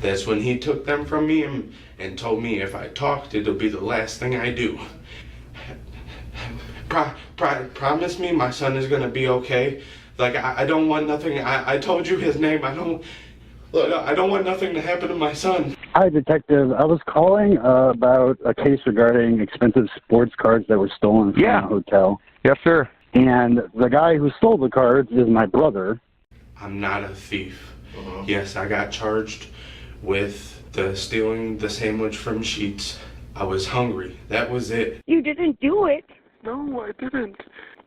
That's when he took them from me and told me if I talked, it'll be the last thing I do. Promise me my son is gonna be okay. Like, I don't want nothing. I told you his name. I don't want nothing to happen to my son. Hi, Detective. I was calling about a case regarding expensive sports cards that were stolen from a hotel. Yes, sir. And the guy who stole the cards is my brother. I'm not a thief. Yes, I got charged with stealing the sandwich from Sheets. I was hungry. That was it. You didn't do it. No, I didn't.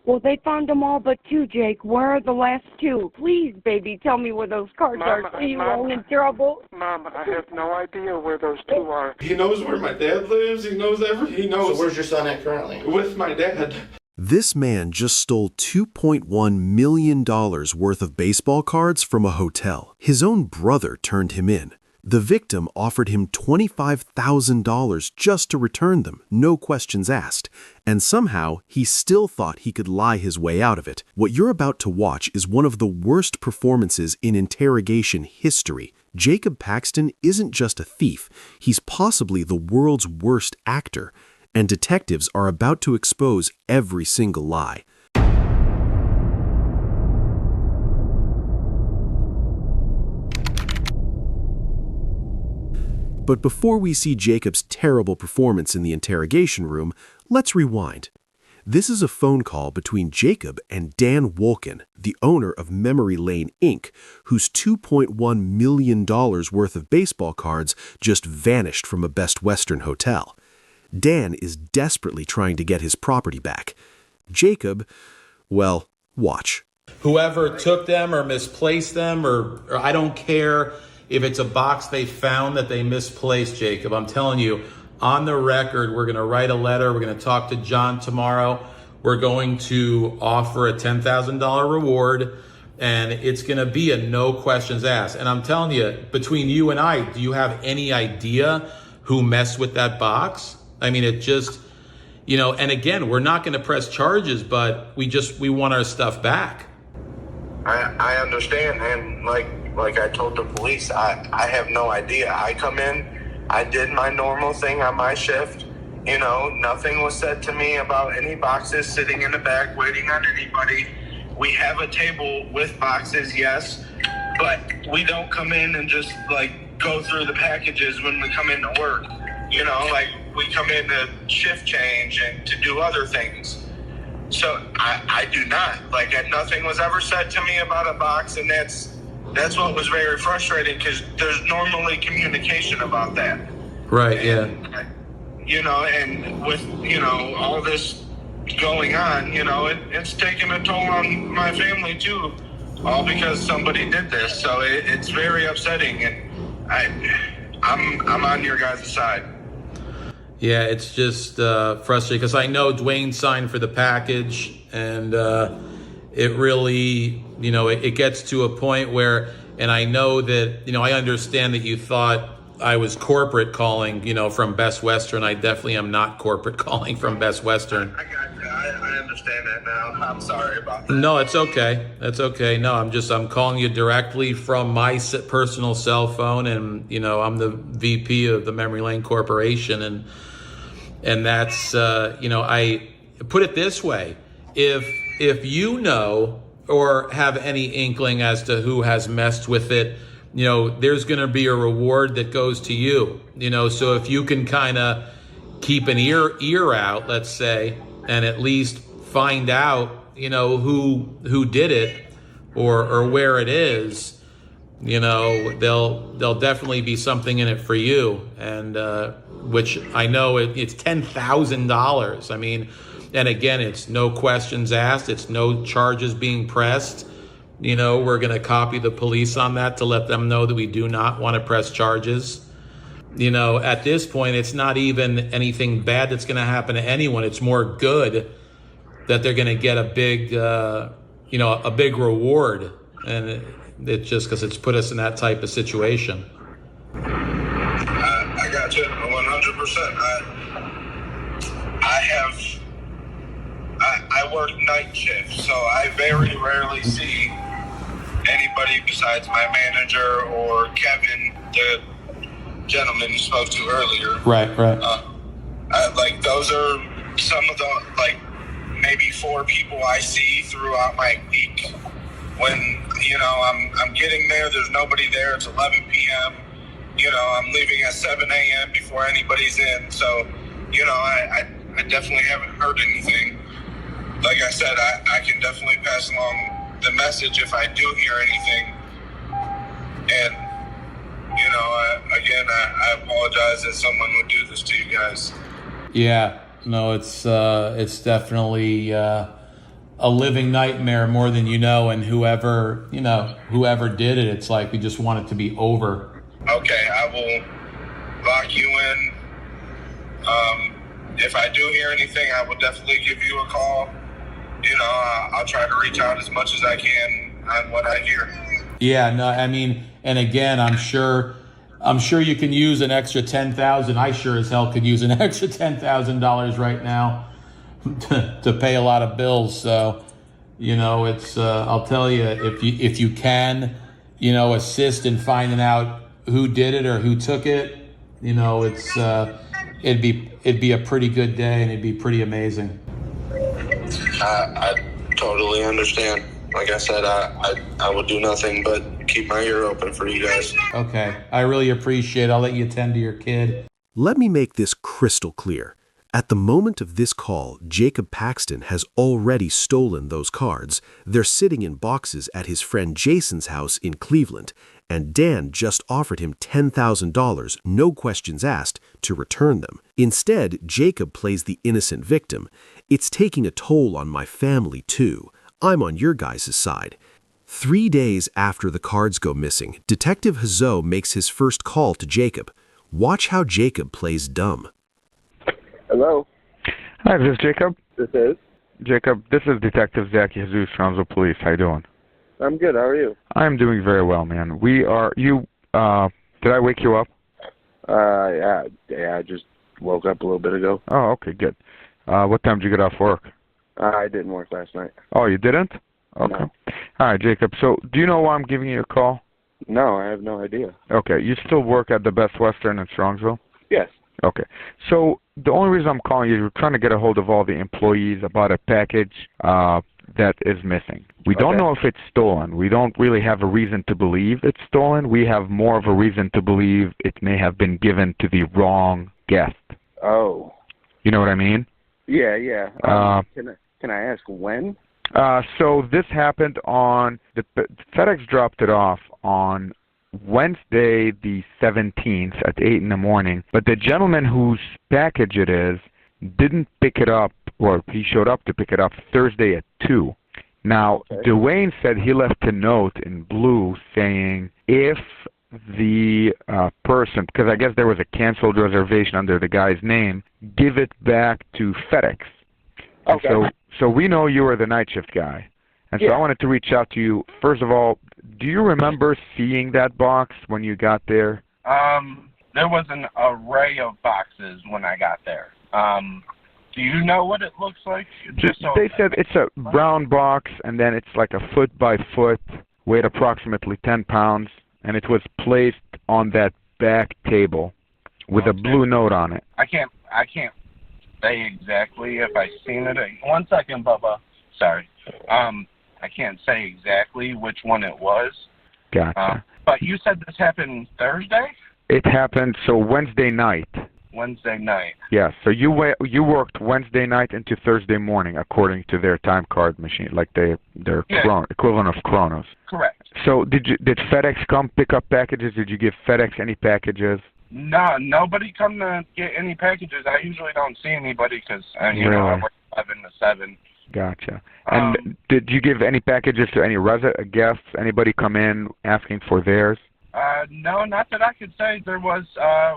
Well, they found them all but two, Jake. Where are the last two? Please, baby, tell me where those cards are. Are you all in trouble? Mom, I have no idea where those two are. He knows where my dad lives. He knows everything. He knows. So where's your son at currently? With my dad. This man just stole $2.1 million worth of baseball cards from a hotel. His own brother turned him in. The victim offered him $25,000 just to return them, no questions asked. And somehow, he still thought he could lie his way out of it. What you're about to watch is one of the worst performances in interrogation history. Jacob Paxton isn't just a thief, he's possibly the world's worst actor. And detectives are about to expose every single lie. But before we see Jacob's terrible performance in the interrogation room, let's rewind. This is a phone call between Jacob and Dan Wolkin, the owner of Memory Lane, Inc., whose $2.1 million worth of baseball cards just vanished from a Best Western hotel. Dan is desperately trying to get his property back. Jacob, well, watch. Whoever took them or misplaced them, or I don't care if it's a box they found that they misplaced, Jacob. I'm telling you, on the record, we're going to write a letter. We're going to talk to John tomorrow. We're going to offer a $10,000 reward, and it's going to be a no questions asked. And I'm telling you, between you and I, do you have any idea who messed with that box? I mean, it just, and again, we're not going to press charges, but we want our stuff back. I understand, and like I told the police, I have no idea. I come in, I did my normal thing on my shift. Nothing was said to me about any boxes sitting in the back waiting on anybody. We have a table with boxes, yes, but we don't come in and just go through the packages when we come in to work. We come in to shift change and to do other things. So I do not. Nothing was ever said to me about a box, and that's what was very frustrating, because there's normally communication about that. Right, and, and with, all this going on, it's taken a toll on my family too, all because somebody did this. So it's very upsetting, and I'm on your guys' side. Yeah, it's just frustrating, because I know Dwayne signed for the package, and it really, it gets to a point where, and I know that, I understand that you thought I was corporate calling, from Best Western. I definitely am not corporate calling from Best Western. I got you. I understand that now. I'm sorry about that. No, it's okay. That's okay. No, I'm calling you directly from my personal cell phone, and, I'm the VP of the Memory Lane Corporation, and that's, I put it this way. If you know or have any inkling as to who has messed with it, there's going to be a reward that goes to you. So if you can kind of keep an ear out, let's say, and at least find out, who did it or where it is, there'll definitely be something in it for you. And which I know it's $10,000. I mean, and again, it's no questions asked. It's no charges being pressed. We're going to copy the police on that to let them know that we do not want to press charges. At this point, it's not even anything bad that's going to happen to anyone. It's more good that they're going to get a big reward. And it's just because it's put us in that type of situation. I got you 100%. I work night shift, so I very rarely see anybody besides my manager or Kevin, gentleman you spoke to earlier. Right. Like, those are some of the, like, maybe 4 people I see throughout my week. When, you know, I'm getting there, there's nobody there, it's 11 p.m., you know, I'm leaving at 7 a.m. before anybody's in, so, you know, I definitely haven't heard anything. Like I said, I can definitely pass along the message if I do hear anything. And, you know, again, I apologize that someone would do this to you guys. Yeah, no, it's definitely a living nightmare more than you know, and whoever did it, it's like we just want it to be over. Okay, I will lock you in. If I do hear anything, I will definitely give you a call. You know, I'll try to reach out as much as I can on what I hear. Yeah, no, I mean, and again, I'm sure you can use an extra $10,000. I sure as hell could use an extra $10,000 right now to pay a lot of bills. So, you know, it's I'll tell you, if you can, you know, assist in finding out who did it or who took it, you know, it's it'd be a pretty good day, and it'd be pretty amazing. I totally understand. Like I said, I will do nothing but keep my ear open for you guys. Okay, I really appreciate it. I'll let you attend to your kid. Let me make this crystal clear. At the moment of this call, Jacob Paxton has already stolen those cards. They're sitting in boxes at his friend Jason's house in Cleveland, and Dan just offered him $10,000, no questions asked, to return them. Instead, Jacob plays the innocent victim. It's taking a toll on my family, too. I'm on your guys' side. 3 days after the cards go missing, Detective Hazo makes his first call to Jacob. Watch how Jacob plays dumb. Hello. Hi, this is Jacob. This is? Jacob, this is Detective Zach Jesus, Strongsville Police. How you doing? I'm good. How are you? I'm doing very well, man. Did I wake you up? Yeah, I just woke up a little bit ago. Oh, okay, good. What time did you get off work? I didn't work last night. Oh, you didn't? Okay. No. All right, Jacob. So, do you know why I'm giving you a call? No, I have no idea. Okay. You still work at the Best Western in Strongsville? Yes. Okay. So, the only reason I'm calling you is we're trying to get a hold of all the employees about a package that is missing. We don't know if it's stolen. We don't really have a reason to believe it's stolen. We have more of a reason to believe it may have been given to the wrong guest. Oh. You know what I mean? Yeah. Can I ask when? So this happened on FedEx dropped it off on Wednesday the 17th at 8 in the morning, but the gentleman whose package it is didn't pick it up, or he showed up to pick it up Thursday at 2. Now, Dwayne said he left a note in blue saying if the person, because I guess there was a canceled reservation under the guy's name, give it back to FedEx. Okay. So we know you were the night shift guy. And so I wanted to reach out to you. First of all, do you remember seeing that box when you got there? There was an array of boxes when I got there. Do you know what it looks like? They said it's a brown box, and then it's like a foot by foot, weighed approximately 10 pounds, and it was placed on that back table with a blue note on it. I can't say exactly if I seen it. 1 second, Bubba. Sorry. I can't say exactly which one it was. Gotcha. But you said this happened Thursday? It happened Wednesday night. Wednesday night. Yeah, so you worked Wednesday night into Thursday morning according to their time card machine, like their equivalent of Chronos. Correct. So did FedEx come pick up packages? Did you give FedEx any packages? No, nobody come to get any packages. I usually don't see anybody because, you know, I work 11 to 7. Gotcha. And did you give any packages to any guests? Anybody come in asking for theirs? No, not that I could say. There was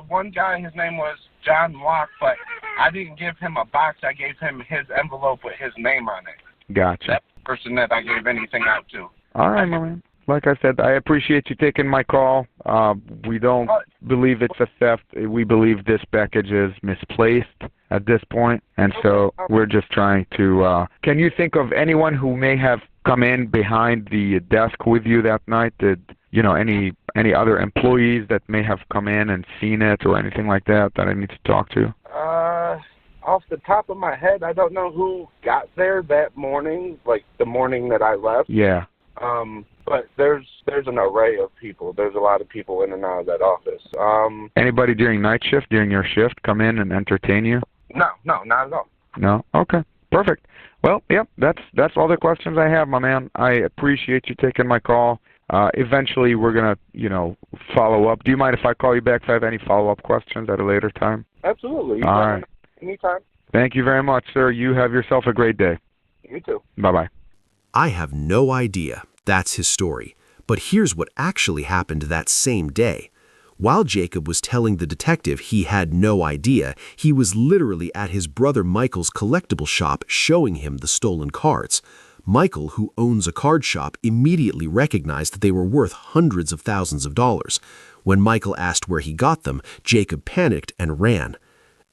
one guy, his name was John Locke, but I didn't give him a box. I gave him his envelope with his name on it. Gotcha. That person that I gave anything out to. All right, my man. Like I said, I appreciate you taking my call. We don't believe it's a theft. We believe this package is misplaced at this point, and so we're just trying to... can you think of anyone who may have come in behind the desk with you that night? Did any other employees that may have come in and seen it or anything like that I need to talk to? Off the top of my head, I don't know who got there that morning, like the morning that I left. Yeah. But there's an array of people. There's a lot of people in and out of that office. Anybody during night shift, during your shift, come in and entertain you? No, not at all. No? Okay. Perfect. Well, yep, that's all the questions I have, my man. I appreciate you taking my call. Eventually, we're going to, follow up. Do you mind if I call you back if I have any follow-up questions at a later time? Absolutely. All right. Anytime. Thank you very much, sir. You have yourself a great day. You too. Bye-bye. I have no idea. That's his story. But here's what actually happened that same day. While Jacob was telling the detective he had no idea, he was literally at his brother Michael's collectible shop showing him the stolen cards. Michael, who owns a card shop, immediately recognized that they were worth hundreds of thousands of dollars. When Michael asked where he got them, Jacob panicked and ran.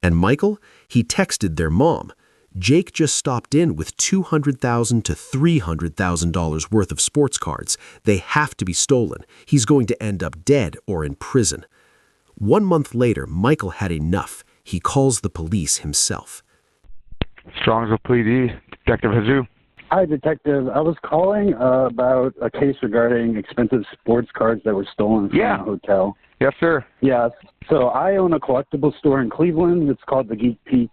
And Michael? He texted their mom. Jake just stopped in with $200,000 to $300,000 worth of sports cards. They have to be stolen. He's going to end up dead or in prison. 1 month later, Michael had enough. He calls the police himself. Strongsville Police, Detective Jesus. Hi, Detective. I was calling about a case regarding expensive sports cards that were stolen from a hotel. Yes, sir. Yes. So I own a collectible store in Cleveland. It's called the Geek Peak.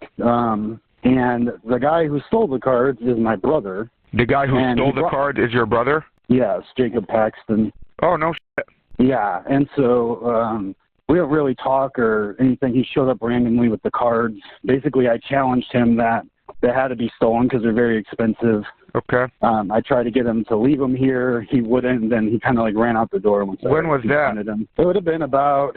And the guy who stole the cards is my brother. The guy who stole the card is your brother? Yes, Jacob Paxton. Oh, no shit. Yeah, and so we don't really talk or anything. He showed up randomly with the cards. Basically, I challenged him that they had to be stolen because they're very expensive. Okay. I tried to get him to leave them here. He wouldn't, and then he kind of ran out the door. When was that? It would have been about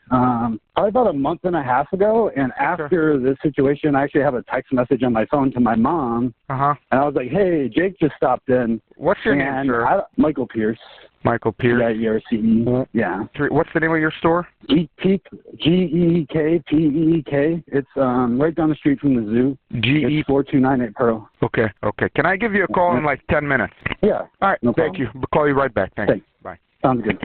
probably about a month and a half ago. And after this situation, I actually have a text message on my phone to my mom. Uh-huh. And I was like, hey, Jake just stopped in. What's your name, sir? Michael Pierce. Michael Pierce? P-I-E-R-C-E. Yeah. What's the name of your store? Geek Peak, G-E-E-K-P-E-E-K. It's right down the street from the zoo. G-E? It's 4298 Pearl. Okay. Can I give you a call in like 10 minutes? Yeah. All right. No Thank you. We'll call you right back. Thanks. Bye. Sounds good.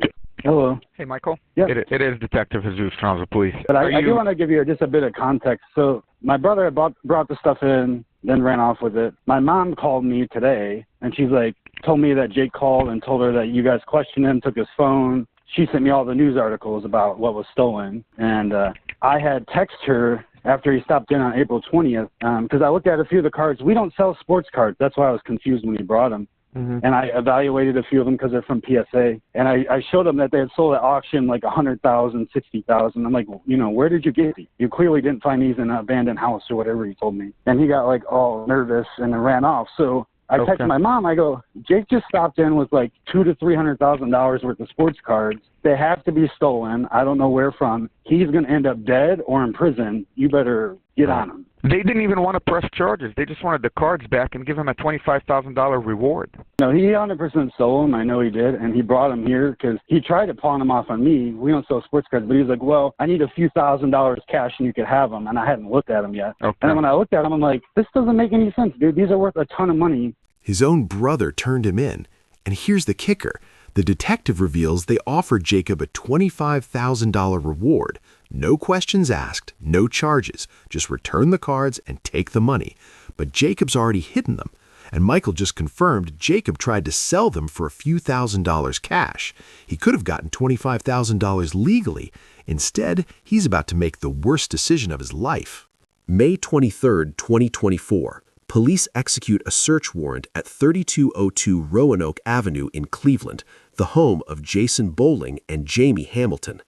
Hello. Hey, Michael. Yeah. It is Detective Jesus, Strongsville Police. But I do want to give you just a bit of context. So my brother had brought the stuff in, then ran off with it. My mom called me today, and she's like, told me that Jake called and told her that you guys questioned him, took his phone. She sent me all the news articles about what was stolen. And I had texted her after he stopped in on April 20th because I looked at a few of the cards. We don't sell sports cards. That's why I was confused when he brought them. Mm-hmm. And I evaluated a few of them because they're from PSA. And I showed them that they had sold at auction like $100,000, $60,000. I'm like, where did you get these? You clearly didn't find these in an abandoned house or whatever he told me. And he got like all nervous and ran off. So I texted my mom. I go, Jake just stopped in with like $200,000 to $300,000 worth of sports cards. They have to be stolen. I don't know where from. He's going to end up dead or in prison. You better get on him. They didn't even want to press charges. They just wanted the cards back and give him a $25,000 reward. No, he 100% stole them. I know he did. And he brought them here because he tried to pawn them off on me. We don't sell sports cards. But he was like, well, I need a few $1,000s cash and you could have them. And I hadn't looked at them yet. Okay. And then when I looked at them, I'm like, this doesn't make any sense, dude. These are worth a ton of money. His own brother turned him in. And here's the kicker. The detective reveals they offered Jacob a $25,000 reward. No questions asked, no charges. Just return the cards and take the money. But Jacob's already hidden them. And Michael just confirmed Jacob tried to sell them for a few $1,000s cash. He could have gotten $25,000 legally. Instead, he's about to make the worst decision of his life. May 23, 2024. Police execute a search warrant at 3202 Roanoke Avenue in Cleveland, the home of Jason Bowling and Jamie Hamilton.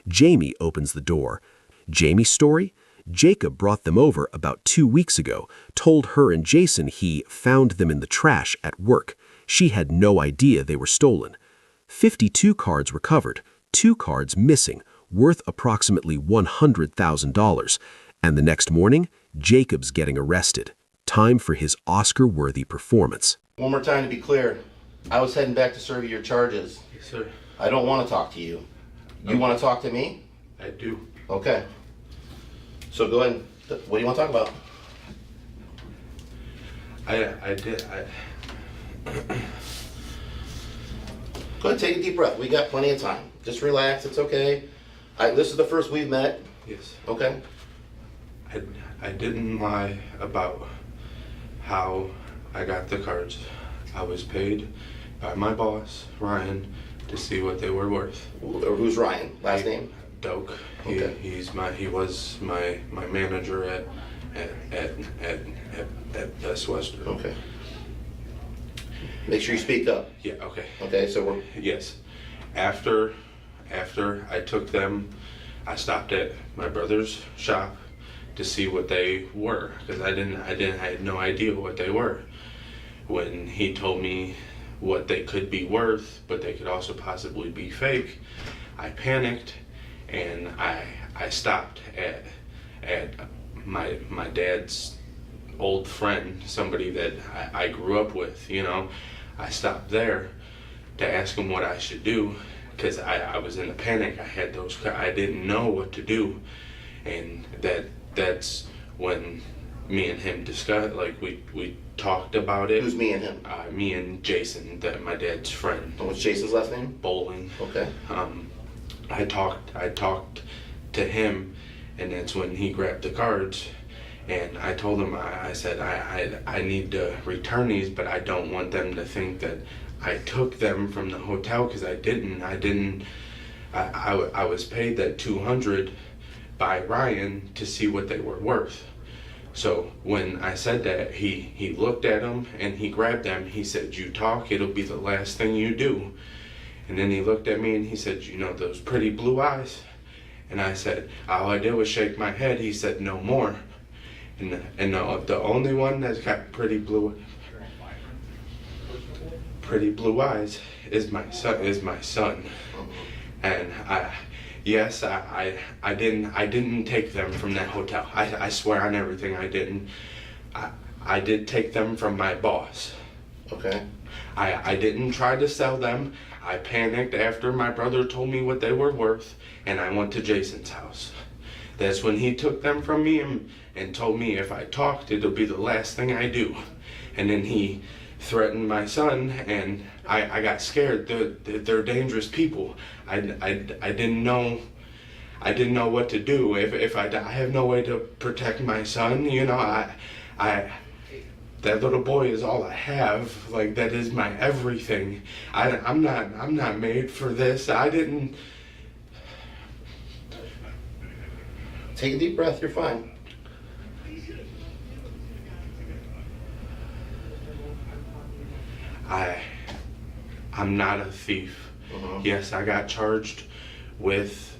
Jamie opens the door. Jamie's story? Jacob brought them over about 2 weeks ago, told her and Jason he found them in the trash at work. She had no idea they were stolen. 52 cards recovered, 2 cards missing, worth approximately $100,000. And the next morning, Jacob's getting arrested. Time for his Oscar-worthy performance. One more time to be clear. I was heading back to serve you your charges. Yes, sir. I don't want to talk to you. You want to talk to me? I do. Okay. So go ahead. What do you want to talk about? Go ahead, take a deep breath. We got plenty of time. Just relax. It's okay. This is the first we've met. Yes. Okay. I didn't lie about how I got the cards. I was paid by my boss, Ryan, to see what they were worth. Who's Ryan? Last name? Doak. Okay. He was my manager at Best Western. Okay. Make sure you speak up. Yeah, okay. Okay, so we're... Yes. After I took them, I stopped at my brother's shop to see what they were, because I had no idea what they were. When he told me what they could be worth, but they could also possibly be fake, I panicked and I stopped at my dad's old friend, somebody that I grew up with, you know. I stopped there to ask him what I should do, because I was in a panic. I didn't know what to do, and that's when me and him discussed, like we talked about it. Who's me and him? Me and Jason, my dad's friend. And what's Jason's last name? Bowling. Okay. I talked to him, and that's when he grabbed the cards, and I told him, I said, I need to return these, but I don't want them to think that I took them from the hotel, because I didn't. I was paid that $200 by Ryan to see what they were worth. So when I said that, he looked at them and he grabbed them. He said, "You talk, it'll be the last thing you do." And then he looked at me and he said, "You know those pretty blue eyes?" And I said, all I did was shake my head. He said, "No more." And the only one that's got pretty blue eyes is my son. And I didn't take them from that hotel. I swear on everything I didn't. I did take them from my boss. Okay. I didn't try to sell them. I panicked after my brother told me what they were worth, and I went to Jason's house. That's when he took them from me and told me if I talked, it'll be the last thing I do. And then he threatened my son, and I got scared. They're dangerous people. I didn't know what to do. If I have no way to protect my son, you know, that little boy is all I have. Like, that is my everything. I'm not made for this. I didn't. Take a deep breath. You're fine. I'm not a thief. Yes, I got charged with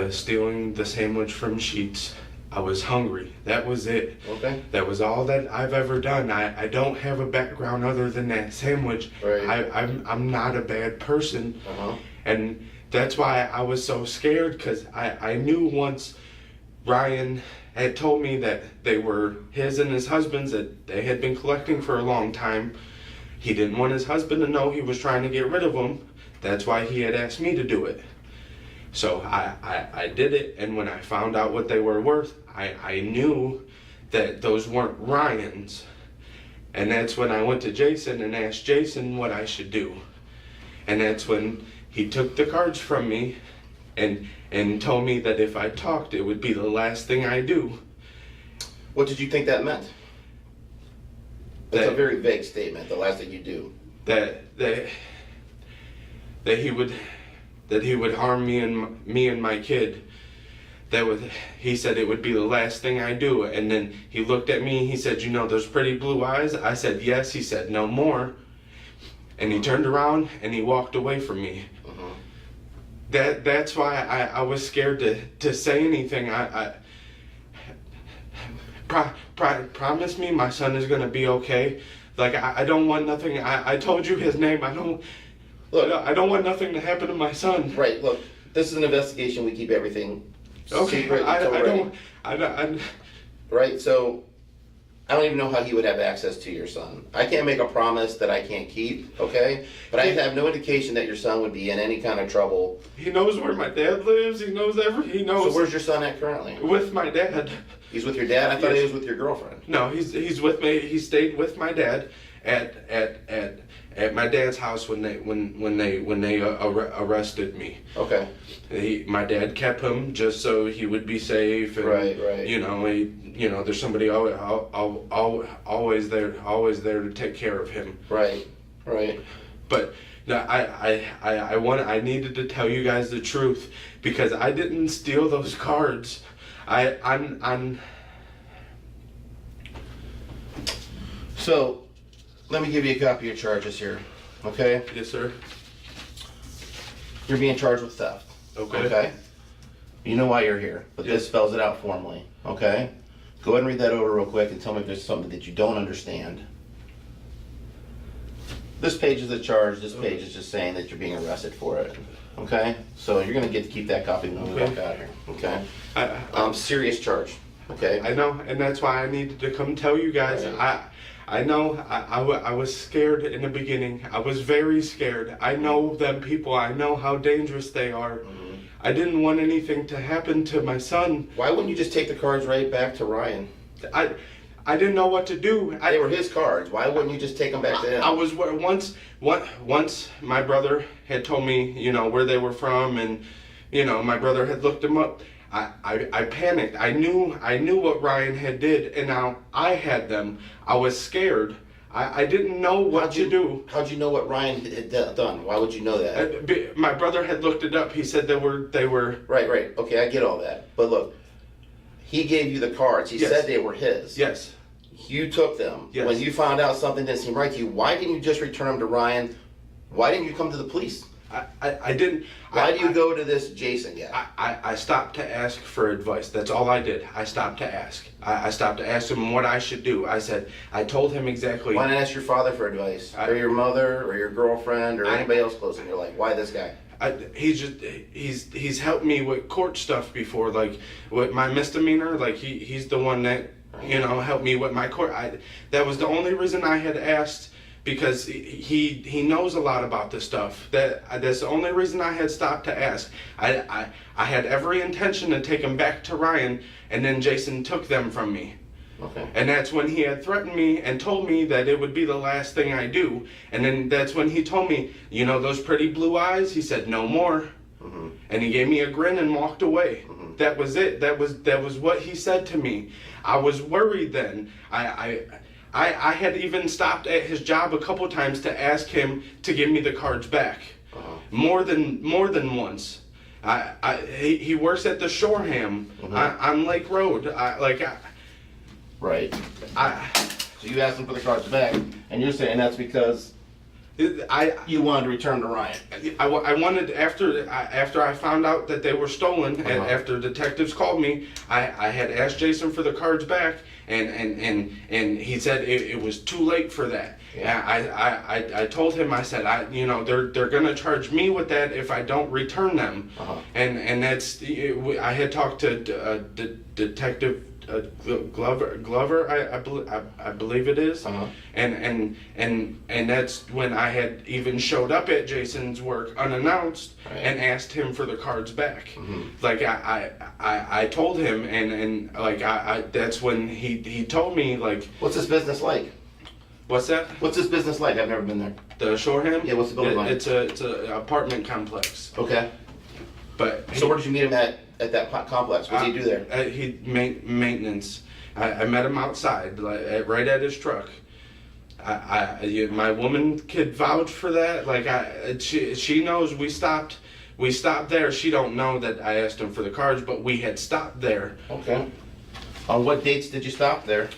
stealing the sandwich from Sheetz. I was hungry. That was it. Okay. That was all that I've ever done. I don't have a background other than that sandwich. Right. I'm not a bad person. And that's why I was so scared, because I knew once Ryan had told me that they were his and his husband's, that they had been collecting for a long time. He didn't want his husband to know he was trying to get rid of them. That's why he had asked me to do it. So I did it, and when I found out what they were worth, I knew that those weren't Ryan's. And that's when I went to Jason and asked Jason what I should do. And that's when he took the cards from me and told me that if I talked, it would be the last thing I do. What did you think that meant? That's a very vague statement. The last thing you do. That he would harm me and my kid. He said it would be the last thing I do. And then he looked at me. He said, "You know those pretty blue eyes?" I said, "Yes." He said, "No more." And he turned around and he walked away from me. That's why I was scared to say anything. Promise me my son is gonna be okay. Like, I don't want nothing. I told you his name. I don't want nothing to happen to my son. Right. Look, this is an investigation. We keep everything secret. Right. So I don't even know how he would have access to your son. I can't make a promise that I can't keep. Okay. But I have no indication that your son would be in any kind of trouble. He knows where my dad lives. He knows he knows. So where's your son at currently? With my dad. He's with your dad? I thought he was with your girlfriend. No, he's with me. He stayed with my dad, at my dad's house when they arrested me. Okay. My dad kept him just so he would be safe. And, Right. You know, there's somebody always there to take care of him. Right. But no, I needed to tell you guys the truth because I didn't steal those cards. So, let me give you a copy of charges here, okay? Yes, sir. You're being charged with theft. Okay. You know why you're here, but this spells it out formally, okay? Go ahead and read that over real quick and tell me if there's something that you don't understand. This page is the charge, this page is just saying that you're being arrested for it, okay? So you're gonna get to keep that copy when we walk out of here, okay? Serious charge, okay? I know, and that's why I needed to come tell you guys. Right. I know I was scared in the beginning. I was very scared. I know them people. I know how dangerous they are. Mm-hmm. I didn't want anything to happen to my son. Why wouldn't you just take the cards right back to Ryan? I didn't know what to do. They were his cards. Why wouldn't you just take them back to him? I was once my brother had told me, you know, where they were from, and you know, my brother had looked them up. I panicked. I knew what Ryan had did, and now I had them. I was scared. I didn't know what to do. How'd you know what Ryan had done? Why would you know that? My brother had looked it up. He said they were. Right. Okay, I get all that. But look, he gave you the cards. He said they were his. Yes. You took them. Yes. When you found out something didn't seem right to you, why didn't you just return them to Ryan? Why didn't you come to the police? I didn't. Why do you go to this Jason guy? I stopped to ask for advice. That's all I did. I stopped to ask. I stopped to ask him what I should do. I told him exactly. Why not ask your father for advice? Or your mother, or your girlfriend, or anybody else close in your life? Why this guy? He's helped me with court stuff before, like with my misdemeanor. Like he's the one that, you know, helped me with my court. That was the only reason I had asked. Because he knows a lot about this stuff. That's the only reason I had stopped to ask. I had every intention to take them back to Ryan, and then Jason took them from me. Okay. And that's when he had threatened me and told me that it would be the last thing I do. And then that's when he told me, you know, those pretty blue eyes. He said no more. Mm-hmm. And he gave me a grin and walked away. Mm-hmm. That was it. That was what he said to me. I was worried then. I had even stopped at his job a couple times to ask him to give me the cards back. Uh-huh. More than once. He works at the Shoreham on Lake Road. Right. So you asked him for the cards back, and you're saying that's because you wanted to return to Ryan. I wanted after I found out that they were stolen, and after detectives called me, I had asked Jason for the cards back. And he said it was too late for that. Yeah. I told him, I said, you know, they're gonna charge me with that if I don't return them. And that's I had talked to Detective Glover, I believe it is. And that's when I had even showed up at Jason's work unannounced and asked him for the cards back. Like I told him, and like that's when he told me, like, what's this business like? What's that? What's this business like? I've never been there. The Shoreham? Yeah, what's the building like? It's an apartment complex. Okay. But so where did you meet him at that complex? What did he do there? He maintenance. I met him outside, right at his truck. My woman could vouch for that. Like she knows we stopped there. She don't know that I asked him for the cards, but we had stopped there. Okay. On what dates did you stop there?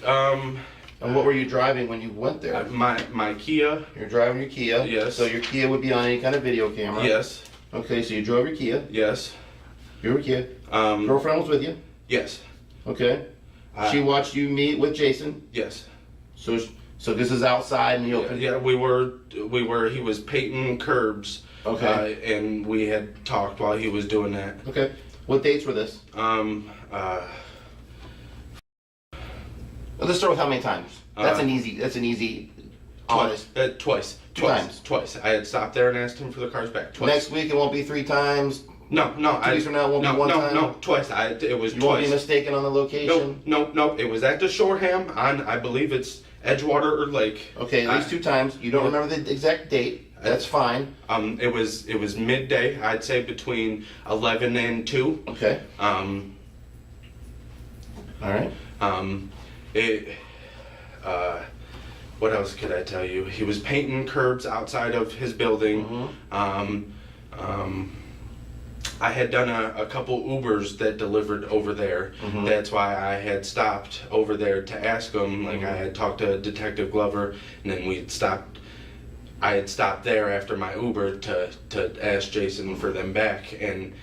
And what were you driving when you went there? My Kia. You're driving your Kia? Yes. So your Kia would be on any kind of video camera? Yes. Okay, so you drove your Kia? Yes. You were a kid? Girlfriend was with you? Yes. Okay. She watched you meet with Jason? Yes. So this is outside in the open? Yeah, we were, he was painting curbs. Okay. And we had talked while he was doing that. Okay. What dates were this? Let's start with how many times. That's an easy. Twice. Twice. Two times. Twice. I had stopped there and asked him for the cars back. Twice. Next week it won't be 3 times. No. 2 weeks from now it won't be one time. No, twice. It was you twice. won't be mistaken on the location. No. It was at the Shoreham on. I believe it's Edgewater or Lake. Okay, at least 2 times. You don't remember the exact date. That's fine. It was midday. I'd say between 11 and 2. Okay. All right. What else could I tell you? He was painting curbs outside of his building. I had done a couple Ubers that delivered over there. That's why I had stopped over there to ask him. Like I had talked to Detective Glover, and then I had stopped there after my Uber to ask Jason for them back, and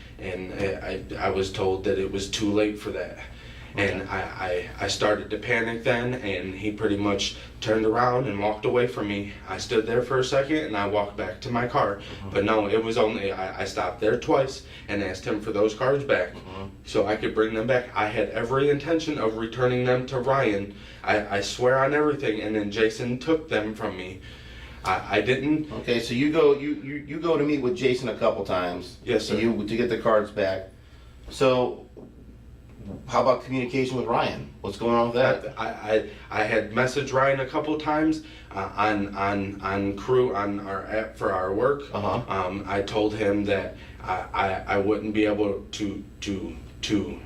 I was told that it was too late for that. And I started to panic then, and he pretty much turned around and walked away from me. I stood there for a second, and I walked back to my car. But no, it was only, I stopped there twice and asked him for those cards back so I could bring them back. I had every intention of returning them to Ryan. I swear on everything, and then Jason took them from me. I didn't. Okay, so you go to meet with Jason a couple times. Yes, sir. To get the cards back. So how about communication with Ryan? What's going on with that? I had messaged Ryan a couple times on Crew, on our app for our work. I told him that I wouldn't be able to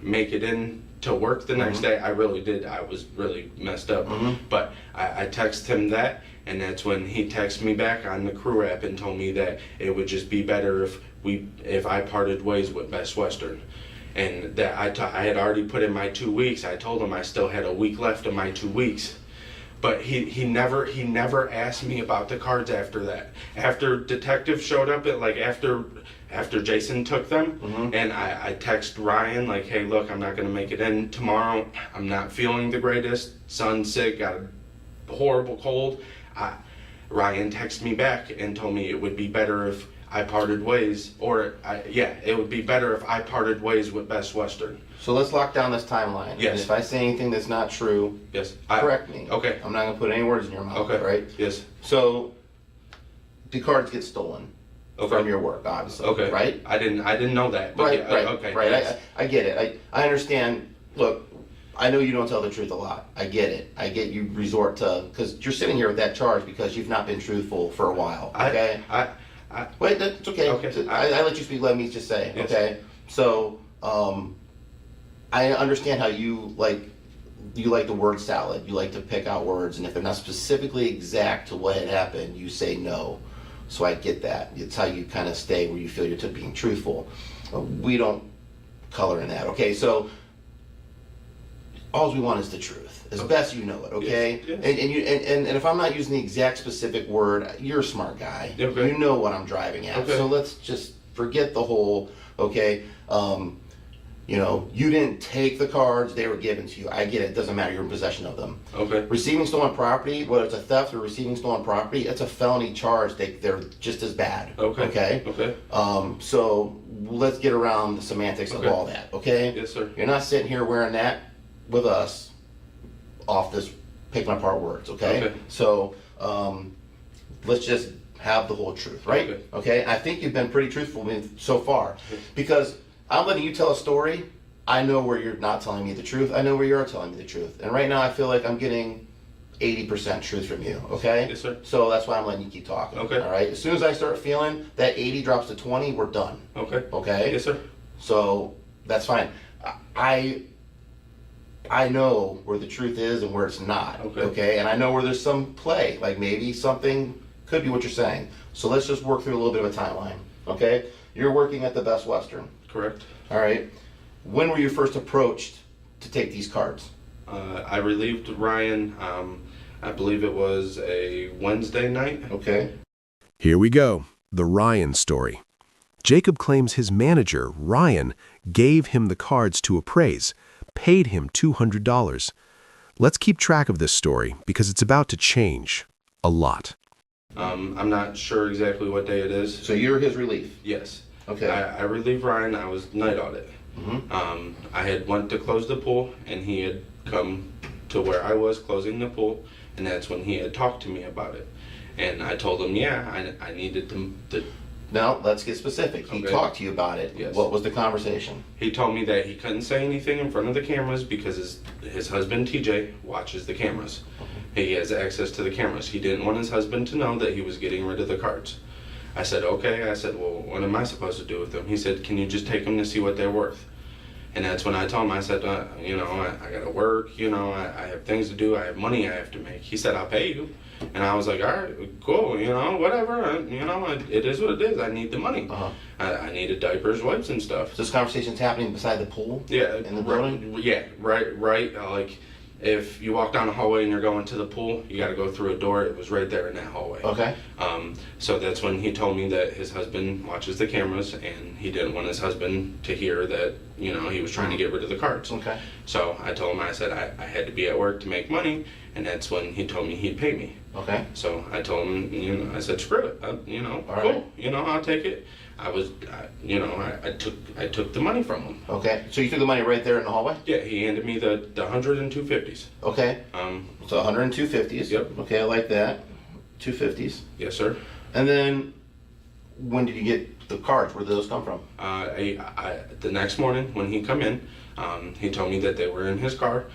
make it in to work the next day. I really did. I was really messed up. But I texted him that, and that's when he texted me back on the Crew app and told me that it would just be better if I parted ways with Best Western. And that I had already put in my 2 weeks. I told him I still had a week left of my 2 weeks. But he never asked me about the cards after that. After Detective showed up, after Jason took them, and I text Ryan like, hey, look, I'm not going to make it in tomorrow. I'm not feeling the greatest. Son's sick, got a horrible cold. Ryan texted me back and told me it would be better if I parted ways, it would be better if I parted ways with Best Western. So let's lock down this timeline. Yes. And if I say anything that's not true, yes, correct me. Okay. I'm not going to put any words in your mouth. Okay. Right? Yes. So the cards get stolen from your work, obviously. Okay. Right? I didn't know that. But Right. yeah, Right. Okay. Right. Yes. I get it. I understand. Look, I know you don't tell the truth a lot. I get it. I get you resort to, because you're sitting here with that charge because you've not been truthful for a while. Okay. Wait, that's okay. Okay. I let you speak. Let me just say. Yes. Okay. So, I understand how you like the word salad. You like to pick out words, and if they're not specifically exact to what had happened, you say no. So I get that. It's how you kind of stay where you feel you're being truthful. We don't color in that. Okay. So all we want is the truth. As best you know it, okay? Yes. And if I'm not using the exact specific word, you're a smart guy. Okay. You know what I'm driving at. Okay. So let's just forget the whole, okay, you didn't take the cards, they were given to you. I get it. It doesn't matter. You're in possession of them. Okay. Receiving stolen property, whether it's a theft or receiving stolen property, it's a felony charge. They're just as bad. Okay. Okay? Okay. So let's get around the semantics of all that, okay? Yes, sir. You're not sitting here wearing that with us off this picking apart words, okay? Okay. So let's just have the whole truth, right? Okay. I think you've been pretty truthful with me so far, because I'm letting you tell a story. I know where you're not telling me the truth. I know where you are telling me the truth. And right now I feel like I'm getting 80% truth from you, okay? Yes, sir. So that's why I'm letting you keep talking. Okay. All right. As soon as I start feeling that 80 drops to 20, we're done. Okay. Okay? Yes, sir. So that's fine. I know where the truth is and where it's not. Okay. And I know where there's some play. Like maybe something could be what you're saying. So let's just work through a little bit of a timeline. Okay? You're working at the Best Western. Correct. All right. When were you first approached to take these cards? I relieved Ryan, I believe it was a Wednesday night. Okay. Here we go, the Ryan story. Jacob claims his manager, Ryan, gave him the cards to appraise, paid him $200. Let's keep track of this story because it's about to change a lot. I'm not sure exactly what day it is. So you're his relief? Yes. Okay. I relieved Ryan. I was night audit. I had went to close the pool, and he had come to where I was closing the pool, and that's when he had talked to me about it. And I told him, yeah, I needed to. Now, let's get specific. He talked to you about it. Yes. What was the conversation? He told me that he couldn't say anything in front of the cameras because his husband, TJ, watches the cameras. He has access to the cameras. He didn't want his husband to know that he was getting rid of the cards. I said, okay. I said, well, what am I supposed to do with them? He said, can you just take them to see what they're worth? And that's when I told him, I said, you know, I got to work, you know, I have things to do, I have money I have to make. He said, I'll pay you. And I was like, all right, cool, you know, whatever, you know, it is what it is. I need the money. I needed diapers, wipes, and stuff. So this conversation's happening beside the pool? Yeah. In the building? Yeah, right. Like, if you walk down the hallway and you're going to the pool, you got to go through a door. It was right there in that hallway. Okay. So that's when he told me that his husband watches the cameras, and he didn't want his husband to hear that, you know, he was trying to get rid of the cards. Okay. So I told him, I said I had to be at work to make money, and that's when he told me he'd pay me. Okay. So I told him, you know, I said, screw it, you know, All cool, right. you know, I'll take it. You know, I took the money from him. Okay. So you took the money right there in the hallway? Yeah, he handed me the 100 and 250s. Okay. So 100 and 250s. Yep. Okay, I like that. 250s. Yes, sir. And then, when did you get the cards? Where did those come from? The next morning when he come in, he told me that they were in his car.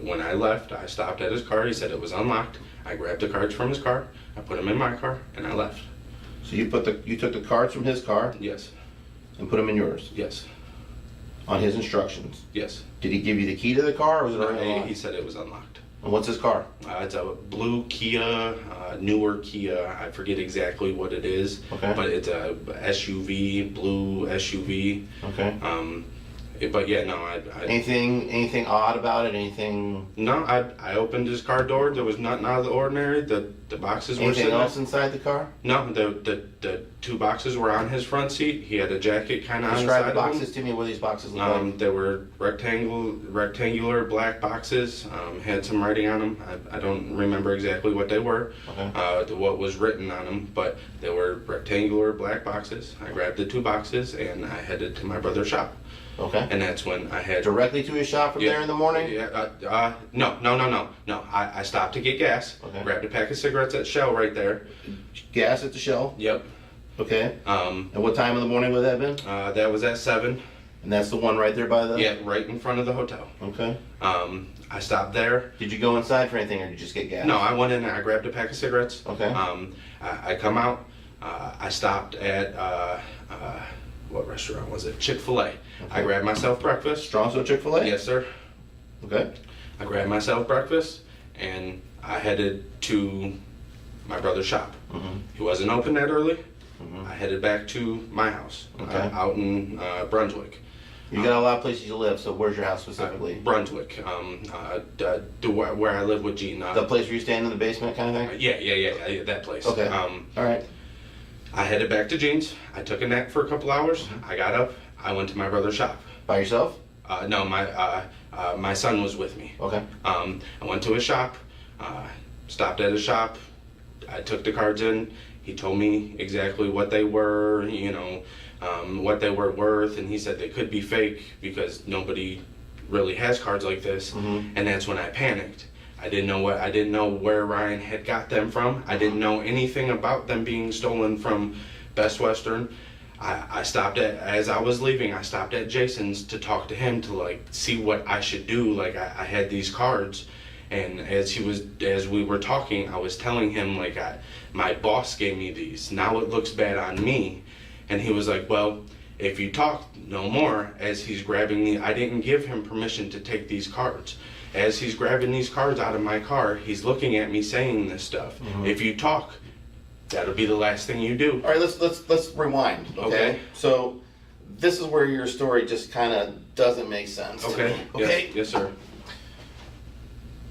When I left, I stopped at his car. He said it was unlocked. I grabbed the cards from his car. I put them in my car, and I left. So you took the cards from his car? Yes. And put them in yours? Yes. On his instructions? Yes. Did he give you the key to the car, or was it already unlocked? He said it was unlocked. And what's his car? It's a blue Kia, newer Kia. I forget exactly what it is. Okay. But it's a SUV, blue SUV. Okay. But yeah, no, Anything odd about it? Anything? No, I opened his car door. There was nothing out of the ordinary. The boxes were Anything sitting else there. inside the car? No, the two boxes were on his front seat. He had a jacket kind of on the side Describe the of him. boxes to me. What these boxes look like? They were rectangular black boxes. Had some writing on them. I don't remember exactly what they were. Okay. What was written on them, but they were rectangular black boxes. I grabbed the two boxes and I headed to my brother's shop. Okay. And that's when I had Directly to his shop from there in the morning? Yeah. No. I stopped to get gas. Okay. Grabbed a pack of cigarettes at Shell right there. Gas at the Shell? Yep. Okay. And what time in the morning would that have been? That was at 7. And that's the one right there by the? Yeah, right in front of the hotel. Okay. I stopped there. Did you go inside for anything, or did you just get gas? No, I went in there. I grabbed a pack of cigarettes. Okay. I come out. I stopped at what restaurant was it? Chick-fil-A. Okay. I grabbed myself breakfast. Strongsville Chick-fil-A? Yes, sir. Okay. I grabbed myself breakfast and I headed to my brother's shop. Mm-hmm. He wasn't open that early. Mm-hmm. I headed back to my house Okay. out in Brunswick. You got a lot of places you live, so where's your house specifically? Brunswick, where I live with Gene. The place where you stand in the basement kind of thing? Yeah, that place. Okay. All right. I headed back to Gene's. I took a nap for a couple hours. Mm-hmm. I got up. I went to my brother's shop. By yourself? No, my son was with me. Okay. I went to his shop. Stopped at his shop. I took the cards in. He told me exactly what they were, what they were worth, and he said they could be fake because nobody really has cards like this. Mm-hmm. And that's when I panicked. I didn't know where Ryan had got them from. I didn't know anything about them being stolen from Best Western. I stopped as I was leaving, I stopped at Jason's to talk to him to see what I should do. I had these cards, and as we were talking, I was telling him my boss gave me these. Now it looks bad on me. And he was like, well, if you talk no more, as he's grabbing I didn't give him permission to take these cards. As he's grabbing these cards out of my car, he's looking at me saying this stuff. Mm-hmm. If you talk, that'll be the last thing you do. All right, let's rewind. Okay. So this is where your story just kind of doesn't make sense. Okay. Okay. Yes, sir.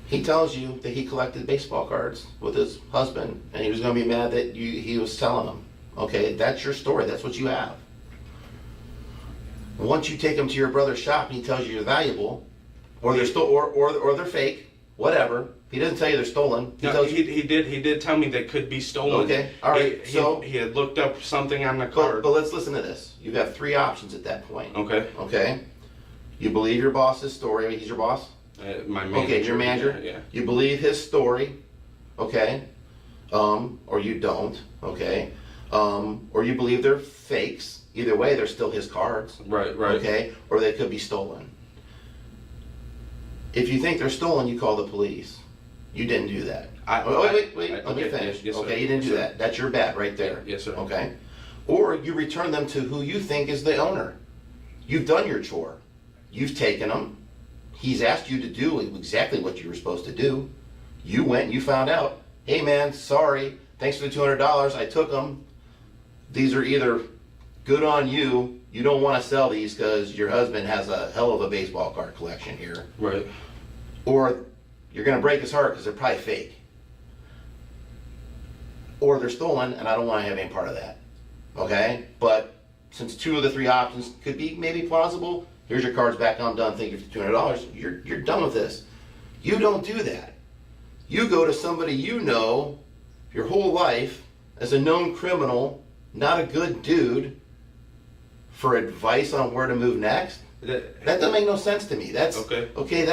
He tells you that he collected baseball cards with his husband, and he was going to be mad that he was selling them. Okay, that's your story. That's what you have. Once you take them to your brother's shop, and he tells you you're valuable, or they're or they're fake, whatever. He doesn't tell you they're stolen. He did tell me they could be stolen. Okay, all right. He had looked up something on the card. But let's listen to this. You have 3 options at that point. Okay. Okay. You believe your boss's story. I mean, he's your boss. My manager. Okay, your manager. Yeah. You believe his story. Okay. Or you don't. Okay. Or you believe they're fakes. Either way, they're still his cards. Right. Okay. Or they could be stolen. If you think they're stolen, you call the police. You didn't do that. Wait. Let me finish. Yes, sir. Okay, you didn't do Yes, sir. that. That's your bad right there. Yes, sir. Okay. Or you return them to who you think is the owner. You've done your chore. You've taken them. He's asked you to do exactly what you were supposed to do. You went and you found out, hey man, sorry, thanks for the $200, I took them. These are either good on you, you don't want to sell these because your husband has a hell of a baseball card collection here. Right. Or you're going to break his heart because they're probably fake. Or they're stolen and I don't want to have any part of that. Okay? But since 2 of the 3 options could be maybe plausible, here's your cards back, I'm done, thank you for $200. You're done with this. You don't do that. You go to somebody you know your whole life as a known criminal, not a good dude, for advice on where to move next. That doesn't make no sense to me. That's okay.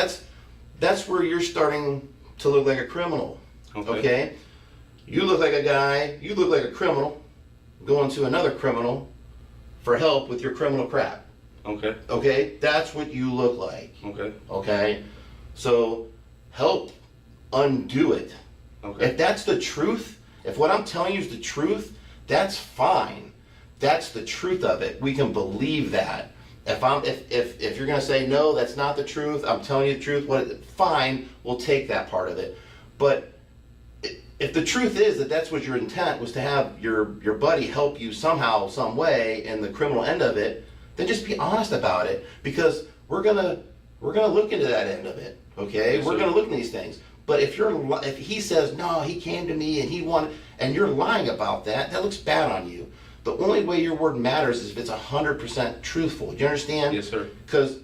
That's where you're starting to look like a criminal. Okay? You look like a guy, you look like a criminal going to another criminal for help with your criminal crap. Okay? That's what you look like. Okay? So help undo it. If that's the truth, if what I'm telling you is the truth, that's fine. That's the truth of it. We can believe that. If you're gonna say no, that's not the truth, I'm telling you the truth, fine, we'll take that part of it. But if the truth is that that's what your intent was, to have your buddy help you somehow, some way in the criminal end of it, then just be honest about it, because we're gonna look into that end of it. Okay, we're gonna look into these things. But if he says no, he came to me and he wanted, and you're lying about that, that looks bad on you. The only way your word matters is if it's 100% truthful. Do you understand? Yes, sir. Because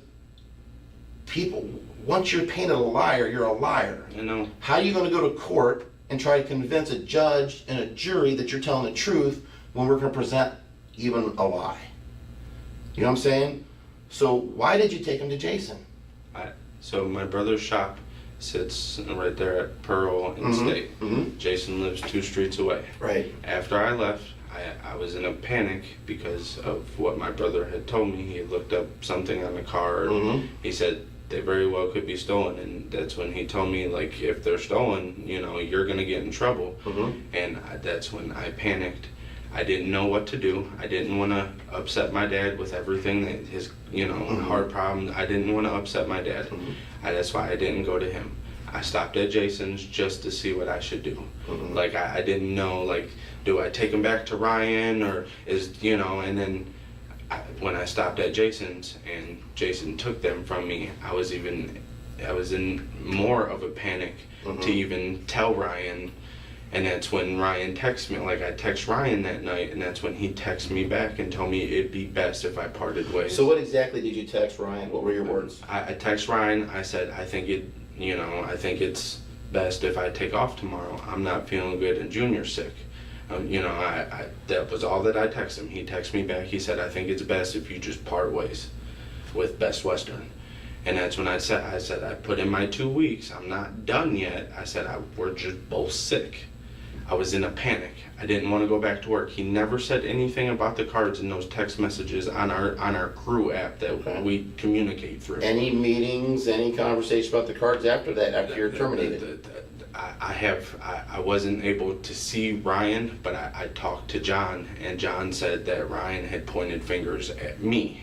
people, once you're painted a liar, you're a liar. I know. How are you going to go to court and try to convince a judge and a jury that you're telling the truth when we're going to present even a lie? You know what I'm saying? So why did you take him to Jason? So my brother's shop sits right there at Pearl and State. Jason lives 2 streets away. Right. After I left, I was in a panic because of what my brother had told me. He had looked up something on the car. He said they very well could be stolen, and that's when he told me, like, if they're stolen, you know, you're gonna get in trouble. And that's when I panicked. I didn't know what to do. I didn't want to upset my dad with everything that his, you know, heart problem. I didn't want to upset my dad. That's why I didn't go to him. I stopped at Jason's just to see what I should do. Like, I didn't know, like, do I take him back to Ryan, or is, you know, and then when I stopped at Jason's and Jason took them from me, I was in more of a panic to even tell Ryan. And that's when Ryan texted me. Like, I text Ryan that night, and that's when he texted me back and told me it'd be best if I parted ways. So what exactly did you text Ryan? What were your words? I text Ryan. I said, I think it's best if I take off tomorrow. I'm not feeling good, and Junior's sick. You know, that was all that I texted him. He texted me back. He said, I think it's best if you just part ways with Best Western. And that's when I said, I put in my 2 weeks. I'm not done yet. I said, we're just both sick. I was in a panic. I didn't want to go back to work. He never said anything about the cards in those text messages on our crew app that we communicate through. Any meetings, any conversation about the cards after that, after you're terminated? I wasn't able to see Ryan, but I talked to John, and John said that Ryan had pointed fingers at me.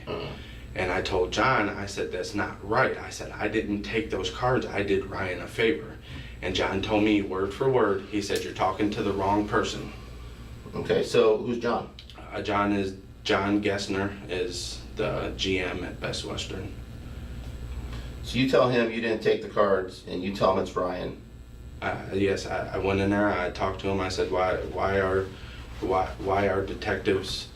And I told John, I said, that's not right. I said, I didn't take those cards. I did Ryan a favor. And John told me word for word, he said, you're talking to the wrong person. Okay, so who's John? John Gessner is the GM at Best Western. So you tell him you didn't take the cards, and you tell him it's Ryan. Yes, I went in there, I talked to him, I said, why are detectives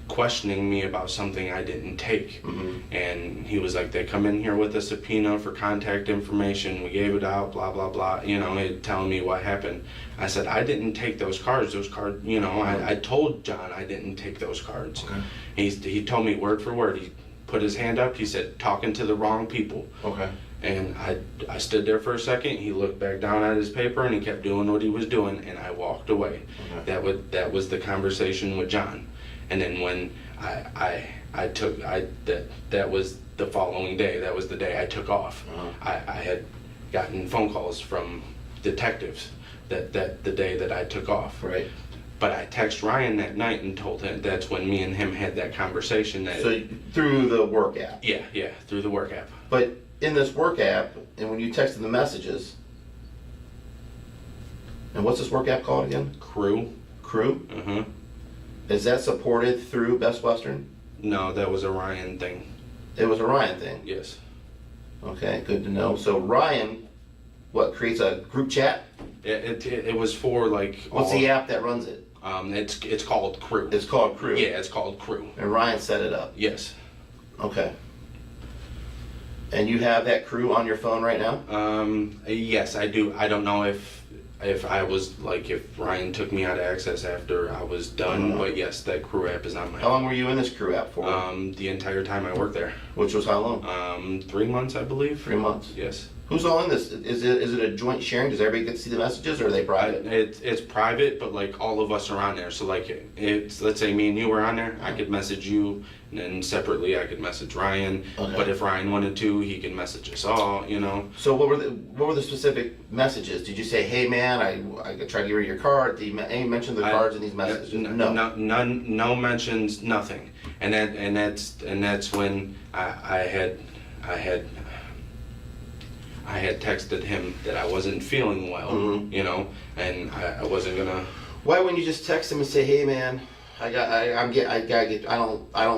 questioning me about something I didn't take? And he was like, they come in here with a subpoena for contact information, we gave it out, blah blah blah, you know, telling me what happened. I said, I didn't take those cards, you know, I told John I didn't take those cards. He told me word for word. He put his hand up, he said, talking to the wrong people. And I stood there for a second, he looked back down at his paper, and he kept doing what he was doing, and I walked away. That was the conversation with John. And then when that was the following day, that was the day I took off. I had gotten phone calls from detectives that the day that I took off. Right. But I texted Ryan that night and told him that's when me and him had that conversation. That So through the work app. yeah, through the work app. But in this work app, and when you texted the messages, and what's this work app called again? Crew. Crew? Uh-huh. Is that supported through Best Western? No, that was a Ryan thing. It was a Ryan thing? Yes. Okay, good to know. So Ryan, what, creates a group chat? It was for like... What's the app that runs it? It's called Crew. It's called Crew? Yeah, it's called Crew. And Ryan set it up? Yes. Okay. And you have that Crew on your phone right now? Yes, I do. I don't know if I was like, if Ryan took me out of access after I was done, but yes, that Crew app is on my How long were you in this Crew app for? The entire time I worked there. Which was how long? 3 months, I believe. 3 months? Yes. Who's all in this? Is it a joint sharing? Does everybody get to see the messages, or are they private? It's private, but like all of us are on there. So like, it's, let's say me and you were on there, I could message you, and then separately I could message Ryan. Okay. But if Ryan wanted to, he can message us all, you know. So what were the specific messages? Did you say, hey man, I tried to give you your card? Did you mention the cards in these messages? No. None, no mentions, nothing. And that's when I had texted him that I wasn't feeling well, you know, and I wasn't gonna. Why wouldn't you just text him and say, hey man, I don't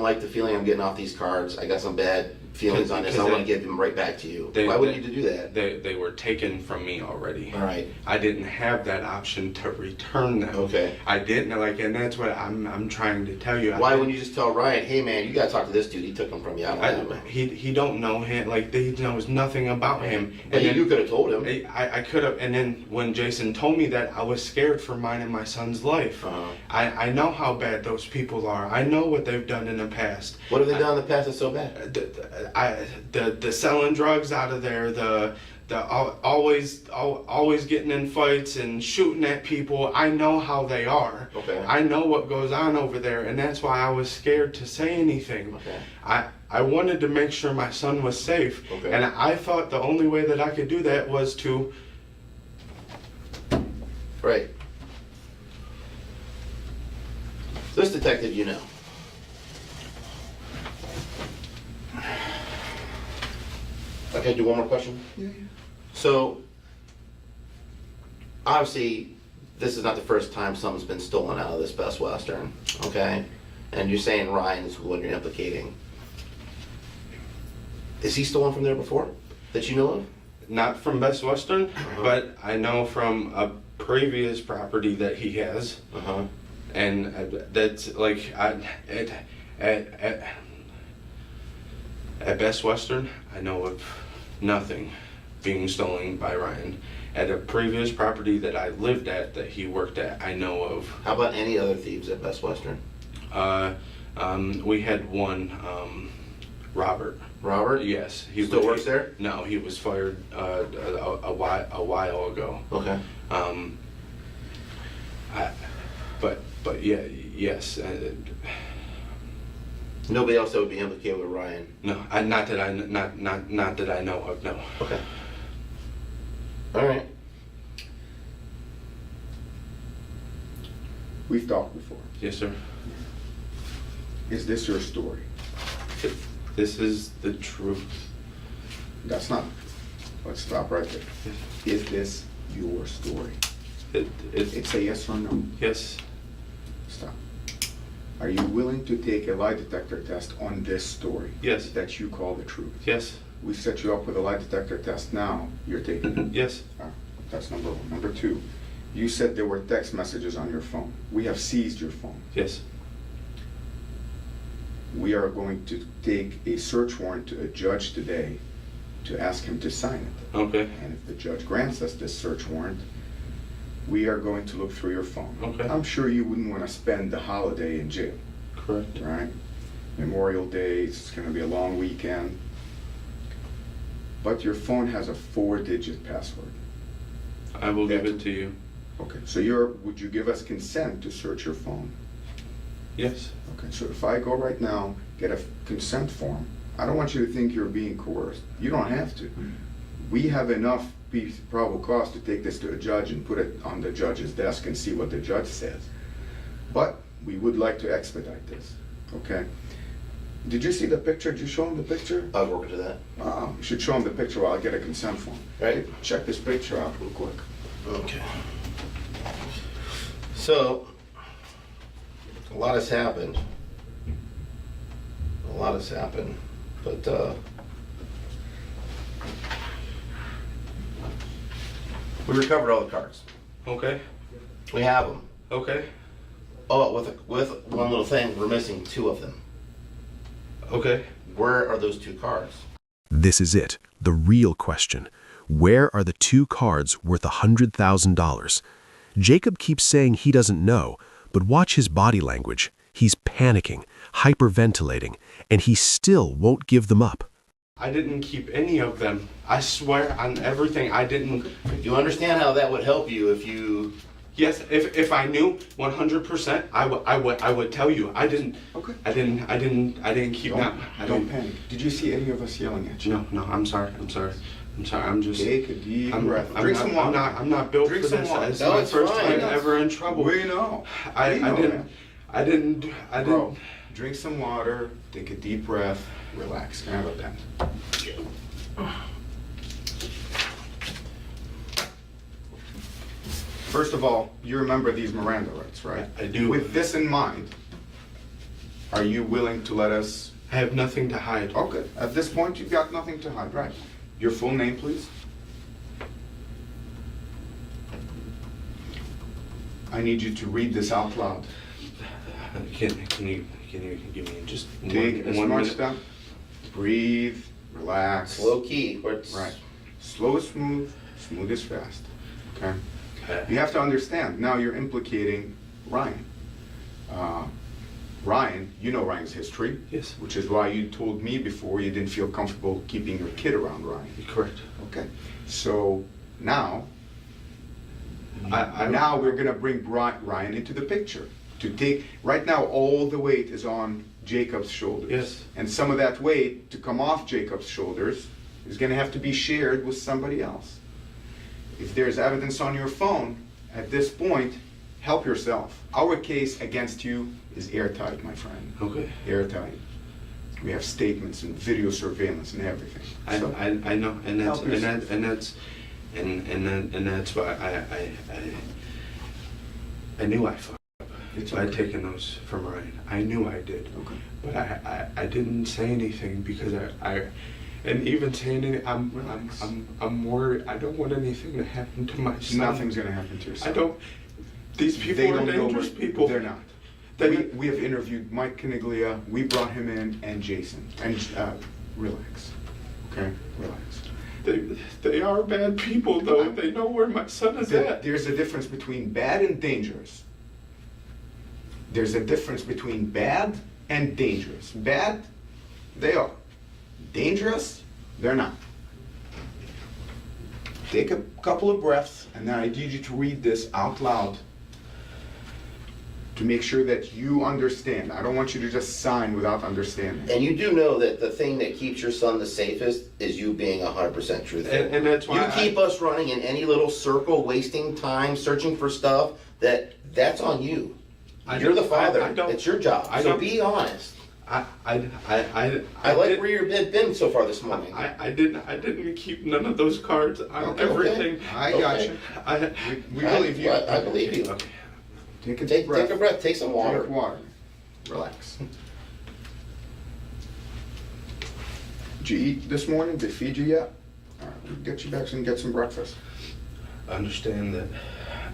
like the feeling I'm getting off these cards. I got some bad feelings on this. I want to give them right back to you. Why wouldn't you do that? They were taken from me already. All right. I didn't have that option to return them. Okay. I didn't, like, and that's what I'm trying to tell you. Why wouldn't you just tell Ryan, hey man, you gotta talk to this dude. He took them from you. He don't know him. Like, he knows nothing about him. But you could have told him. I could have. And then when Jason told me that, I was scared for mine and my son's life. I know how bad those people are. I know what they've done in the past. What have they done in the past that's so bad? The selling drugs out of there, the always getting in fights and shooting at people. I know how they are. Okay. I know what goes on over there, and that's why I was scared to say anything. Okay. I wanted to make sure my son was safe, okay. And I thought the only way that I could do that was to. Right. This detective, you know. Okay, do one more question? Yeah. So, obviously, this is not the first time something's been stolen out of this Best Western, okay? And you're saying Ryan is who you're implicating. Is he stolen from there before, that you know of? Not from Best Western, but I know from a previous property that he has. And that's like, at Best Western, I know of nothing being stolen by Ryan. At a previous property that I lived at, that he worked at, I know of. How about any other thieves at Best Western? We had one, Robert. Robert? Yes. He still works there? No, he was fired a while ago. Okay. But yeah, yes. Nobody else that would be implicated with Ryan? No, not that I know of. No. Okay. All right. We've talked before. Yes, sir. Is this your story? This is the truth. That's not. Let's stop right there. Is this your story? It's a yes or no. Yes. Stop. Are you willing to take a lie detector test on this story? Yes. That you call the truth? Yes. We set you up with a lie detector test now. You're taking it? Yes. That's number one. Number two, you said there were text messages on your phone. We have seized your phone. Yes. We are going to take a search warrant to a judge today to ask him to sign it. Okay. And if the judge grants us this search warrant, we are going to look through your phone. Okay. I'm sure you wouldn't want to spend the holiday in jail. Correct. Right? Memorial Day, it's going to be a long weekend. But your phone has a 4-digit password. I will give it to you. Okay. So would you give us consent to search your phone? Yes. Okay. So if I go right now, get a consent form, I don't want you to think you're being coerced. You don't have to. We have enough probable cause to take this to a judge and put it on the judge's desk and see what the judge says. But we would like to expedite this, okay? Did you see the picture? Did you show him the picture? I was working to that. You should show him the picture while I get a consent form. Right. Check this picture out real quick. Okay. So, a lot has happened. But we recovered all the cards. Okay. We have them. Okay. Oh, with one little thing, we're missing 2 of them. Okay. Where are those 2 cards? This is it, the real question. Where are the 2 cards worth $100,000? Jacob keeps saying he doesn't know, but watch his body language. He's panicking, hyperventilating, and he still won't give them up. I didn't keep any of them. I swear on everything, I didn't. You understand how that would help you if you... Yes, if I knew 100%, I would tell you. I didn't. Okay. I didn't keep them. Don't panic. Did you see any of us yelling at you? No, I'm sorry. I'm just. Take a deep breath. Drink some water. I'm not built for this. It's my first time ever in trouble. We know. I didn't. Bro, drink some water. Take a deep breath. Relax. Can I have a pen? First of all, you remember these Miranda rights, right? I do. With this in mind, are you willing to let us... I have nothing to hide. Okay. At this point, you've got nothing to hide, right? Your full name, please. I need you to read this out loud. Can you give me just Take a one smart minute? step. Breathe. Relax. Slow key. Right. Slow is smooth. Smooth is fast. Okay? You have to understand, now you're implicating Ryan. Ryan, you know Ryan's history. Yes. Which is why you told me before you didn't feel comfortable keeping your kid around Ryan. Correct. Okay. So now, now we're gonna bring Ryan into the picture. Right now all the weight is on Jacob's shoulders. Yes. And some of that weight to come off Jacob's shoulders is gonna have to be shared with somebody else. If there's evidence on your phone, at this point, help yourself. Our case against you is airtight, my friend. Okay. Airtight. We have statements and video surveillance and everything. I know, and help yourself. that's why I knew I fucked up by taking those from Ryan. I knew I did. Okay. But I didn't say anything because and even saying it, I'm worried. I don't want anything to happen to my son. Nothing's gonna happen to your son. I don't. These people They are don't know dangerous people. They're not. We have interviewed Mike Caniglia. We brought him in, and Jason. And relax. Okay, relax. They are bad people, though. They know where my son is at. There's a difference between bad and dangerous. There's a difference between bad and dangerous. Bad, they are. Dangerous, they're not. Take a couple of breaths, and then I need you to read this out loud to make sure that you understand. I don't want you to just sign without understanding. And you do know that the thing that keeps your son the safest is you being 100% truthful. And that's why you keep us running in any little circle, wasting time, searching for stuff, that's on you. You're the father. It's your job. So be honest. I like where you've been so far this morning. I didn't keep none of those cards on everything. Okay. I got you. We believe you. I believe you. Okay. Take a breath. Take a breath. Take some water. Drink water. Relax. Did you eat this morning? Did they feed you yet? All right, we'll get you back and get some breakfast. Understand that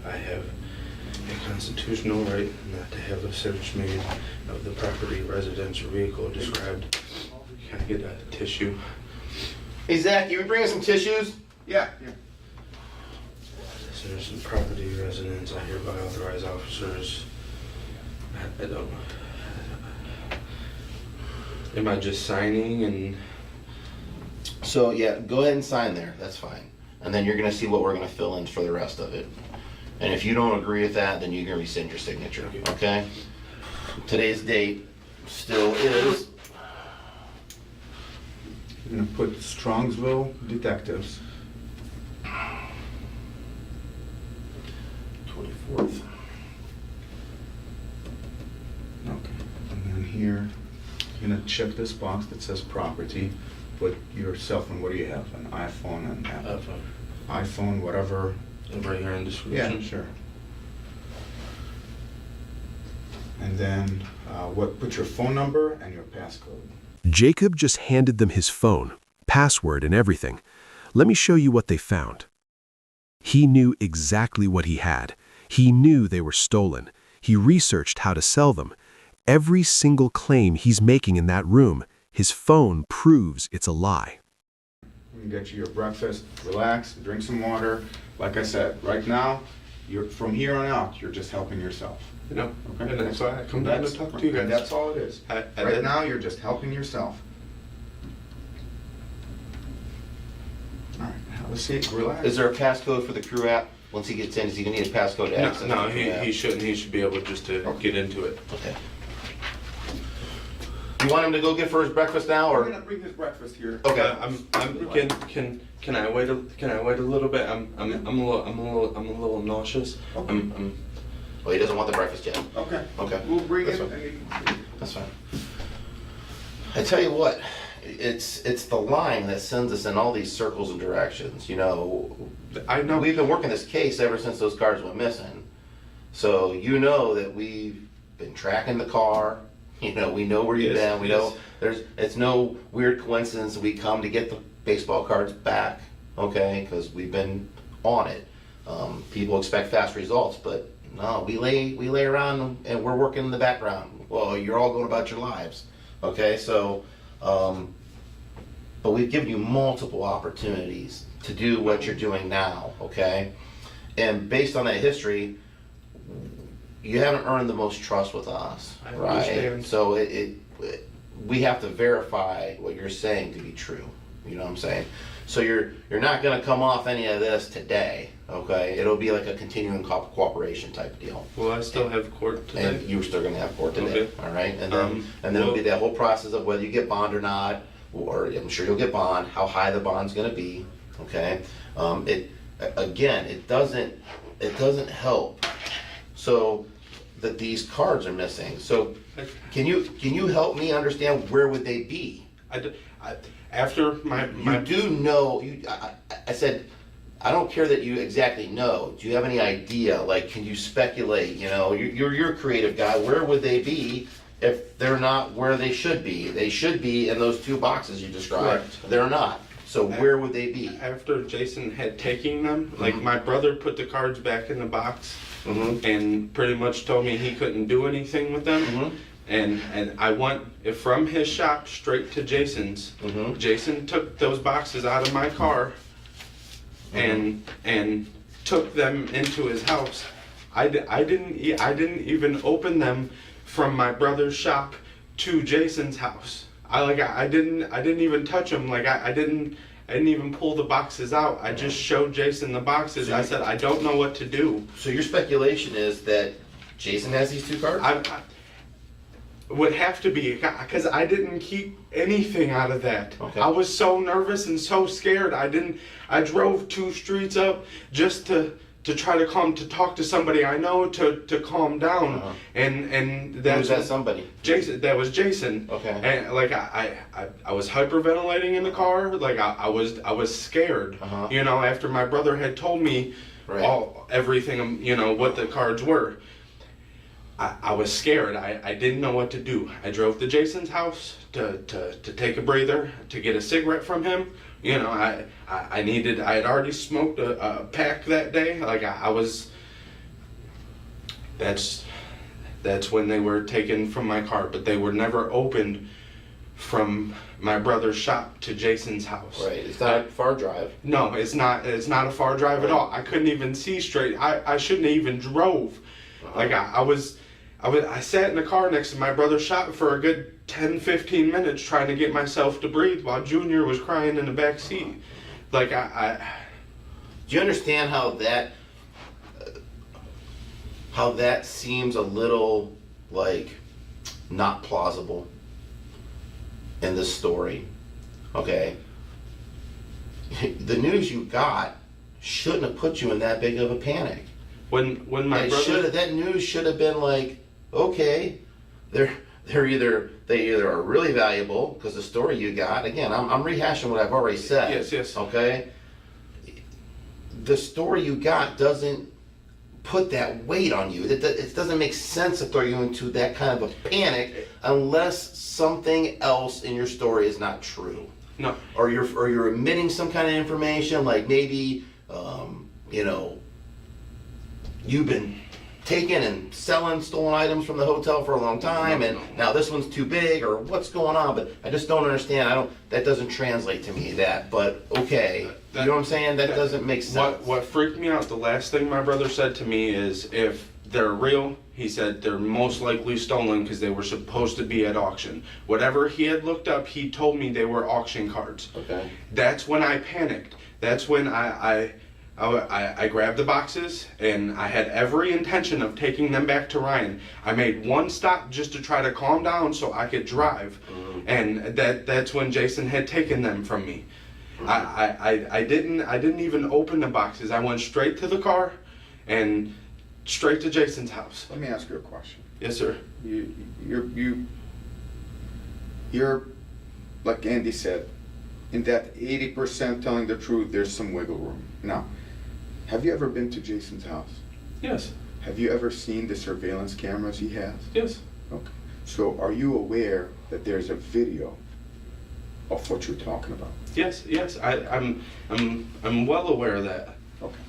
I have a constitutional right not to have a search made of the property, residence, or vehicle described. Can I get a tissue? Hey, Zach, you bring us some tissues? Yeah. There's some property, residence. I hereby authorize officers. I don't. Am I just signing and? So yeah, go ahead and sign there. That's fine. And then you're gonna see what we're gonna fill in for the rest of it. And if you don't agree with that, then you're gonna rescind your signature. Okay? Today's date still is. You're gonna put Strongsville detectives 4th. Okay. And then here, you're gonna check this box that says property. Put your cell phone. What do you have? An iPhone and Apple. iPhone, whatever. Right here in the description. Yeah, sure. And then put your phone number and your passcode. Jacob just handed them his phone, password, and everything. Let me show you what they found. He knew exactly what he had. He knew they were stolen. He researched how to sell them. Every single claim he's making in that room, his phone proves it's a lie. We can get you your breakfast, relax, drink some water. Like I said, right now, from here on out, you're just helping yourself. You know, Okay. and that's why I come down to talk to you guys. That's all it is. Right now, you're just helping yourself. All right, have a seat, relax. Is there a passcode for the crew app? Once he gets in, is he gonna need a passcode to access No, the crew app? he shouldn't. He should be able just to get into it. Okay. You want him to go get for his breakfast now, We're or? gonna bring his breakfast here. Okay. Can I wait a little bit? I'm a little nauseous. Okay. Oh, he doesn't want the breakfast yet. Okay. Okay. We'll bring That's it. fine. And you can see. That's fine. I tell you what, it's the line that sends us in all these circles and directions. You know, I know. We've been working this case ever since those cars went missing. So you know that we've been tracking the car. You know, we know where you've been. We know it's no weird coincidence that we come to get the baseball cards back, okay? Because we've been on it. People expect fast results, but no, we lay around and we're working in the background. Well, you're all going about your lives, okay? So, but we've given you multiple opportunities to do what you're doing now, okay? And based on that history, you haven't earned the most trust with us, I right? understand. So we have to verify what you're saying to be true. You know what I'm saying? So you're not going to come off any of this today, okay? It'll be like a continuing cooperation type deal. Will I still have court today? And you're still going to have court today, Okay. all right? And then it'll be that whole process of whether you get bond or not, or I'm sure you'll get bond, how high the bond's going to be, okay? It doesn't help. So that these cards are missing. So can you help me understand where would they be? After my You do know. I said, I don't care that you exactly know. Do you have any idea? Like, can you speculate? You know, you're a creative guy. Where would they be if they're not where they should be? They should be in those two boxes you described. Correct. They're not. So where would they be? After Jason had taken them, like my brother put the cards back in the box and pretty much told me he couldn't do anything with them. And I went from his shop straight to Jason's. Jason took those boxes out of my car and took them into his house. I didn't even open them from my brother's shop to Jason's house. I didn't even touch them. Like I didn't even pull the boxes out. I just showed Jason the boxes. I said I don't know what to do. So your speculation is that Jason has these two cards? I would have to be, because I didn't keep anything out of that. Okay. I was so nervous and so scared. I drove 2 streets up just to try to talk to somebody I know to calm down. And Who was that somebody? Jason. That was Jason. Okay. And like I was hyperventilating in the car. Like I was scared. You know, after my brother had told me everything. You know what the cards were. I was scared. I didn't know what to do. I drove to Jason's house to take a breather, to get a cigarette from him. You know, I had already smoked a pack that day. Like I was. That's when they were taken from my car, but they were never opened from my brother's shop to Jason's house. Right. It's not a far drive. No, it's not. It's not a far drive at all. I couldn't even see straight. I shouldn't have even drove. Like I sat in the car next to my brother's shop for a good 10-15 minutes trying to get myself to breathe while Junior was crying in the back seat. Like Do you understand how that seems a little like not plausible in this story? Okay. The news you got shouldn't have put you in that big of a panic. when my It brother, that news should have been like, okay, they either are really valuable because the story you got. Again, I'm rehashing what I've already said. Yes. Okay. The story you got doesn't put that weight on you. It doesn't make sense to throw you into that kind of a panic unless something else in your story is not true. No. Or you're omitting some kind of information, like maybe you've been taking and selling stolen items from the hotel for a long time, now this one's too big, or what's going on? But I just don't understand. That doesn't translate to me. But okay, you know what I'm saying? That doesn't make sense. What freaked me out, the last thing my brother said to me is, if they're real, he said they're most likely stolen because they were supposed to be at auction. Whatever he had looked up, he told me they were auction cards. Okay. That's when I panicked. That's when I grabbed the boxes, and I had every intention of taking them back to Ryan. I made one stop just to try to calm down so I could drive, and that's when Jason had taken them from me. I didn't even open the boxes. I went straight to the car and straight to Jason's house. Let me ask you a question. Yes, sir. You're like Andy said, in that 80% telling the truth, there's some wiggle room. Now, have you ever been to Jason's house? Yes. Have you ever seen the surveillance cameras he has? Yes. Okay. So are you aware that there's a video of what you're talking about? Yes. I'm well aware of that. Okay.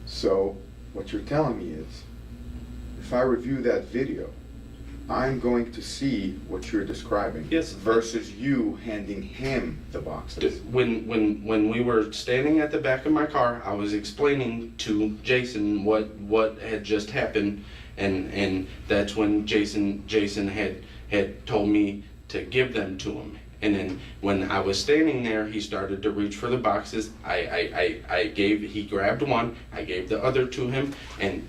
So what you're telling me is, if I review that video, I'm going to see what you're describing. Yes. Versus you handing him the boxes. When we were standing at the back of my car, I was explaining to Jason what had just happened, and that's when Jason had told me to give them to him. And then when I was standing there, he started to reach for the boxes. He grabbed one, I gave the other to him, and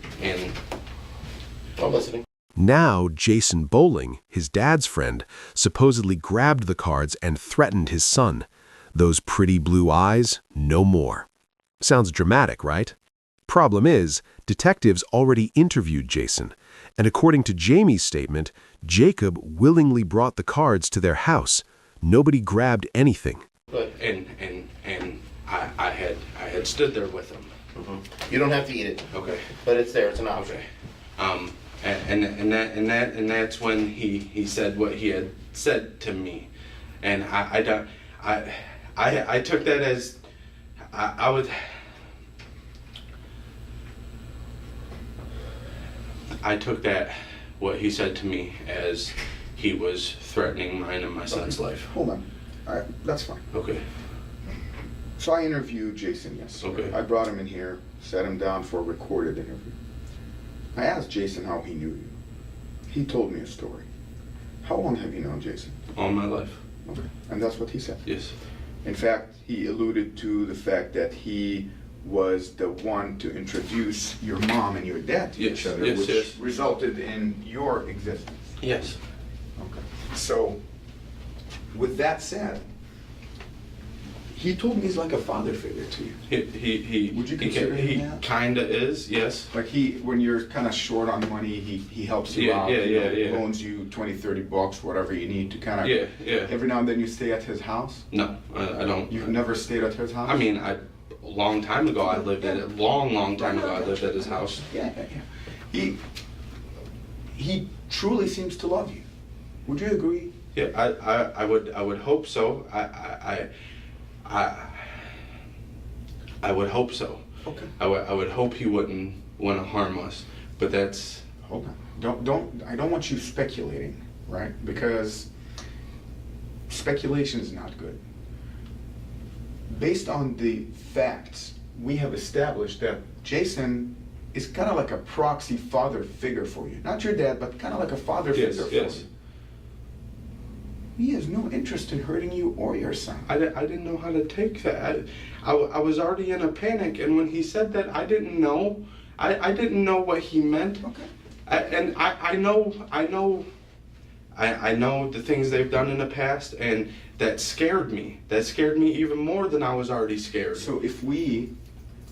I'm listening. Now, Jason Bowling, his dad's friend, supposedly grabbed the cards and threatened his son. Those pretty blue eyes, no more. Sounds dramatic, right? Problem is, detectives already interviewed Jason, and according to Jamie's statement, Jacob willingly brought the cards to their house. Nobody grabbed anything. And I had stood there with him. Mm-hmm. You don't have to eat it. Okay. But it's there. It's an option. Okay. And that's when he said what he had said to me, and I took that as I took that what he said to me as he was threatening mine and my son's life. Hold on. All right, that's fine. Okay. So I interviewed Jason yesterday. Okay. I brought him in here, sat him down for a recorded interview. I asked Jason how he knew you. He told me a story. How long have you known Jason? All my life. Okay. And that's what he said? Yes. In fact, he alluded to the fact that he was the one to introduce your mom and your dad to each other, which resulted in your existence. Yes. Okay. So, with that said, he told me he's like a father figure to you. He Would you consider him that? Kinda is, yes. Like when you're kind of short on money, he helps you out. Yeah. Loans you $20-$30, whatever you need to kind of. Yeah. Every now and then you stay at his house. No, I don't. You've never stayed at his house. I mean, a long time ago I lived at it. Long time ago I lived at his house. Yeah. He truly seems to love you. Would you agree? Yeah, I would hope so. I would hope so. Okay. I would hope he wouldn't want to harm us, but that's. Hold on. I don't want you speculating, right? Because speculation is not good. Based on the facts, we have established that Jason is kind of like a proxy father figure for you. Not your dad, but kind of like a father figure for you. He has no interest in hurting you or your son. I didn't know how to take that. I was already in a panic, and when he said that, I didn't know. I didn't know what he meant. Okay. I know the things they've done in the past, and that scared me. That scared me even more than I was already scared. So if you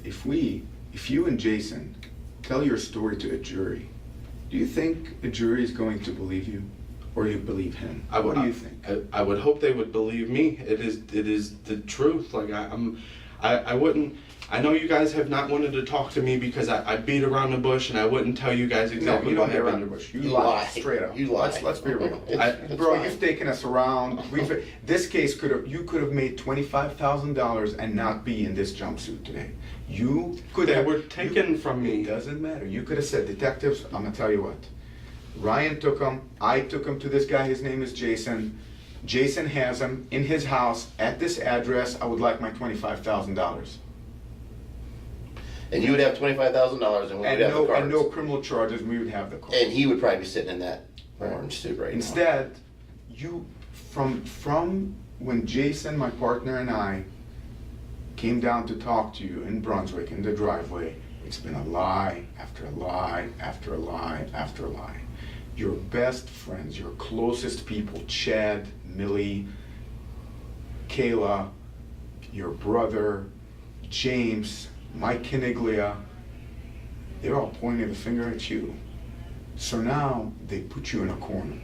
and Jason tell your story to a jury, do you think a jury is going to believe you, or you believe him? What do you think? I would hope they would believe me. It is the truth. Like I wouldn't. I know you guys have not wanted to talk to me because I beat around the bush, and I wouldn't tell you guys exactly. No, you don't what beat around happened. the bush. You lie straight up. You lie. Let's be real. Bro, you've taken us around. This case you could have made $25,000 and not be in this jumpsuit today. You could They have. were taken from me. It doesn't matter. You could have said, detectives, I'm gonna tell you what. Ryan took him. I took him to this guy. His name is Jason. Jason has him in his house at this address. I would like my $25,000. And you would have $25,000, and we would have the cards. And no criminal charges. We would have the cards. And he would probably be sitting in that orange suit right now. Instead, you from when Jason, my partner, and I came down to talk to you in Brunswick in the driveway, it's been a lie after a lie after a lie after a lie. Your best friends, your closest people, Chad, Millie, Kayla, your brother, James, Mike Caniglia, they're all pointing the finger at you. So now they put you in a corner.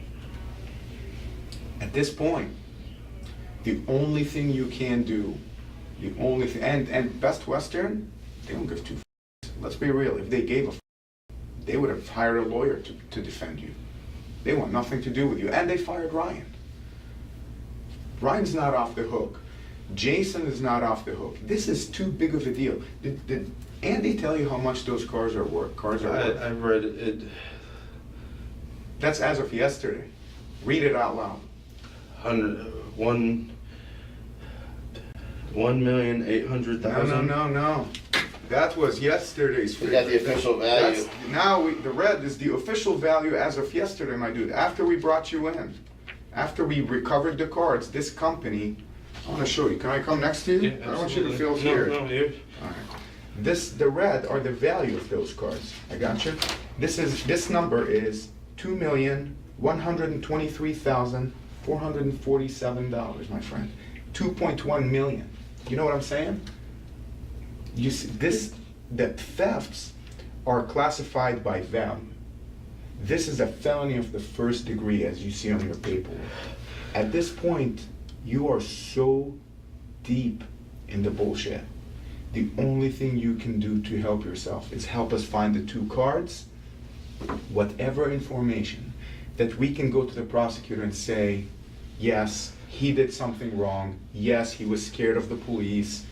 At this point, the only thing you can do, the only thing, and Best Western, they don't give two f***s. Let's be real, if they gave a f***, they would have hired a lawyer to defend you. They want nothing to do with you, and they fired Ryan. Ryan's not off the hook. Jason is not off the hook. This is too big of a deal. Did Andy tell you how much those cars are worth? I read it. That's as of yesterday. Read it out loud. 1,800,000. No. That was yesterday's figure. We got the official value. The red is the official value as of yesterday, my dude. After we brought you in, after we recovered the cards, this company, I want to show you. Can I come next to you? Yeah, I don't want you to feel No, scared. no, you. All right. The red are the value of those cards. I got you. This number is $2,123,447, my friend. 2.1 million. You know what I'm saying? You see, the thefts are classified by value. This is a felony of the first degree, as you see on your paperwork. At this point, you are so deep in the bullshit. The only thing you can do to help yourself is help us find the two cards, whatever information that we can go to the prosecutor and say, yes, he did something wrong, yes, he was scared of the police,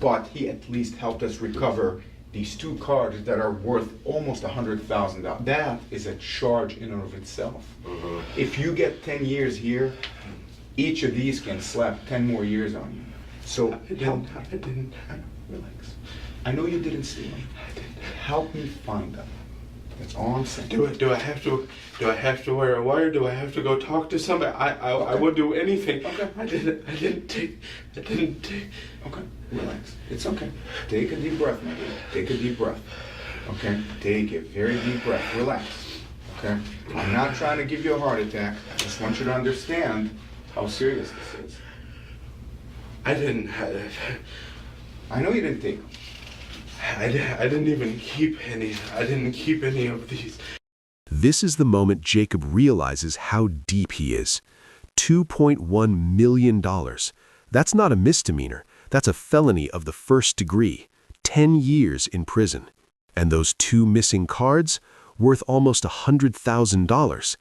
but he at least helped us recover these two cards that are worth almost $100,000. That is a charge in and of itself. If you get 10 years here, each of these can slap 10 more years on you. So relax. I know you didn't steal them. Help me find them. That's all I'm saying. Do I have to wear a wire? Do I have to go talk to somebody? I would do anything. Okay. I didn't take. Okay, relax. It's okay. Take a deep breath, my dude. Take a deep breath. Okay? Take a very deep breath. Relax. Okay? I'm not trying to give you a heart attack. I just want you to understand how serious this is. I didn't. I know you didn't take them. I didn't even keep any. I didn't keep any of these. This is the moment Jacob realizes how deep he is. $2.1 million. That's not a misdemeanor. That's a felony of the first degree. 10 years in prison. And those two missing cards? Worth almost $100,000.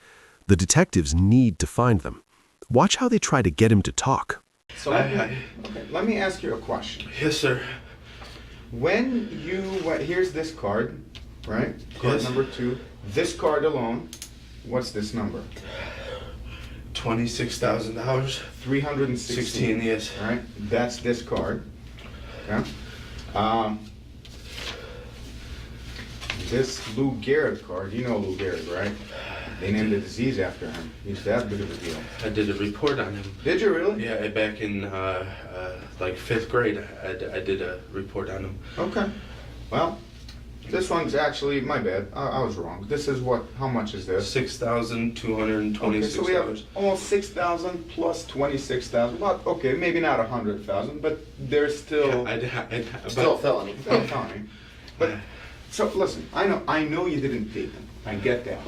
The detectives need to find them. Watch how they try to get him to talk. So let me ask you a question. Yes, sir. When you here's this card, right? Card Yes. number 2. This card alone, what's this number? $26,000. 316. Yes. All right. That's this card. Okay. This Lou Gehrig card. You know Lou Gehrig, right? They named a disease after him. He's that big of a deal. I did a report on him. Did you really? Yeah, back in like 5th grade, I did a report on him. Okay. Well, this one's actually my bad. I was wrong. This is what? How much is this? $6,226. Okay, so we have almost 6,000 plus 26,000. Well, okay, maybe not 100,000, but there's still Yeah, Still a felony. still a felony. But So listen, I know you didn't take them. I get that.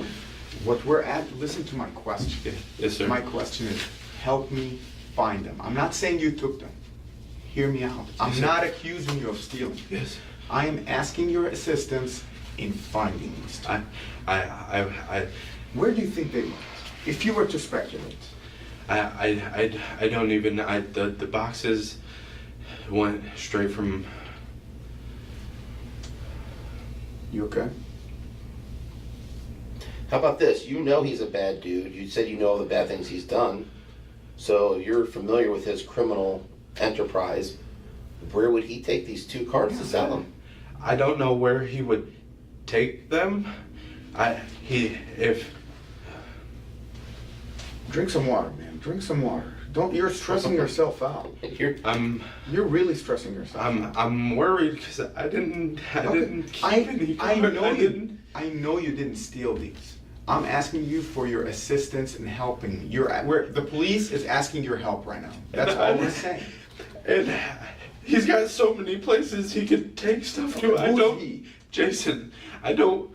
What we're at, listen to my question. Yes, sir. My question is, help me find them. I'm not saying you took them. Hear me out. I'm not accusing you of stealing. Yes. I am asking your assistance in finding these two. Where do you think they went? If you were to speculate. I don't even, the boxes went straight from. You okay? How about this? You know he's a bad dude. You said you know all the bad things he's done. So you're familiar with his criminal enterprise. Where would he take these two cards to sell them? I don't know where he would take them. Drink some water, man. Drink some water. You're stressing yourself out. You're really stressing yourself out. I'm worried because I didn't keep any. I know you didn't steal these. I'm asking you for your assistance in helping. The police is asking your help right now. That's all we're saying. And he's got so many places he could take stuff to. Jason, I don't.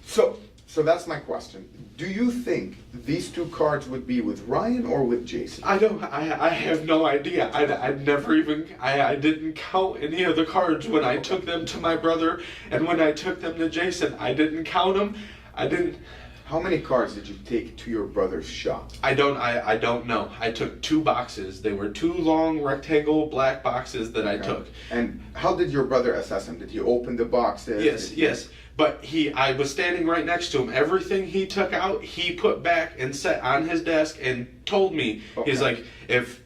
So that's my question. Do you think these two cards would be with Ryan or with Jason? I don't. I have no idea. I never even. I didn't count any of the cards when I took them to my brother, and when I took them to Jason, I didn't count them. I didn't. How many cards did you take to your brother's shop? I don't know. I took 2 boxes. They were 2 long rectangle black boxes that I took. And how did your brother assess them? Did he open the boxes? Yes. But I was standing right next to him. Everything he took out, he put back and set on his desk and told me. Okay. He's like, if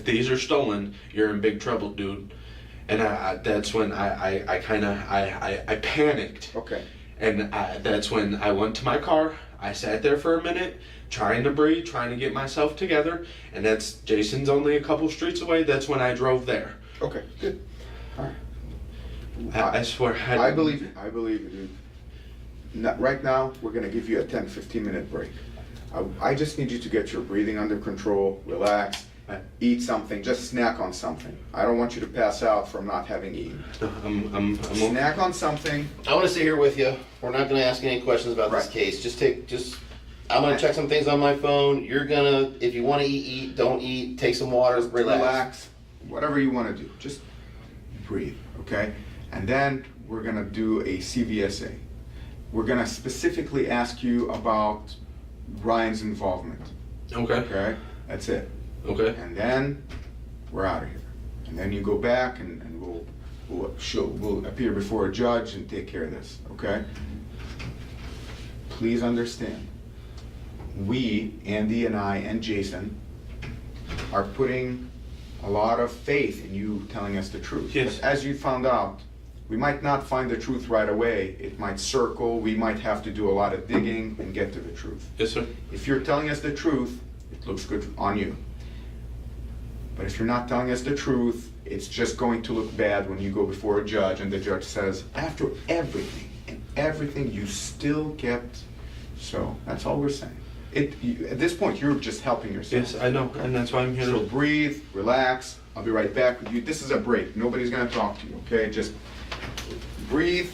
these are stolen, you're in big trouble, dude. And that's when I panicked. Okay. And that's when I went to my car. I sat there for a minute, trying to breathe, trying to get myself together. And Jason's only a couple streets away. That's when I drove there. Okay, good. All right. I swear. I believe you, dude. Right now, we're going to give you a 10-15 minute break. I just need you to get your breathing under control, relax, eat something, just snack on something. I don't want you to pass out from not having eaten. Snack on something. I want to sit here with you. We're not going to ask any questions about this case. I'm going to check some things on my phone. You're going to, if you want to eat, don't eat, take some water, relax. Whatever you want to do, just breathe, okay? And then we're going to do a CVSA. We're going to specifically ask you about Ryan's involvement. Okay. Okay? That's it. Okay. And then we're out of here. And then you go back and we'll appear before a judge and take care of this, okay? Please understand, we, Andy and I and Jason, are putting a lot of faith in you telling us the truth. Yes. But as you found out, we might not find the truth right away. It might circle. We might have to do a lot of digging and get to the truth. Yes, sir. If you're telling us the truth, it looks good on you. But if you're not telling us the truth, it's just going to look bad when you go before a judge and the judge says, after everything, you still kept. So that's all we're saying. At this point, you're just helping yourself. Yes, I know, and that's why I'm here. So breathe, relax. I'll be right back with you. This is a break. Nobody's going to talk to you, okay? Just breathe.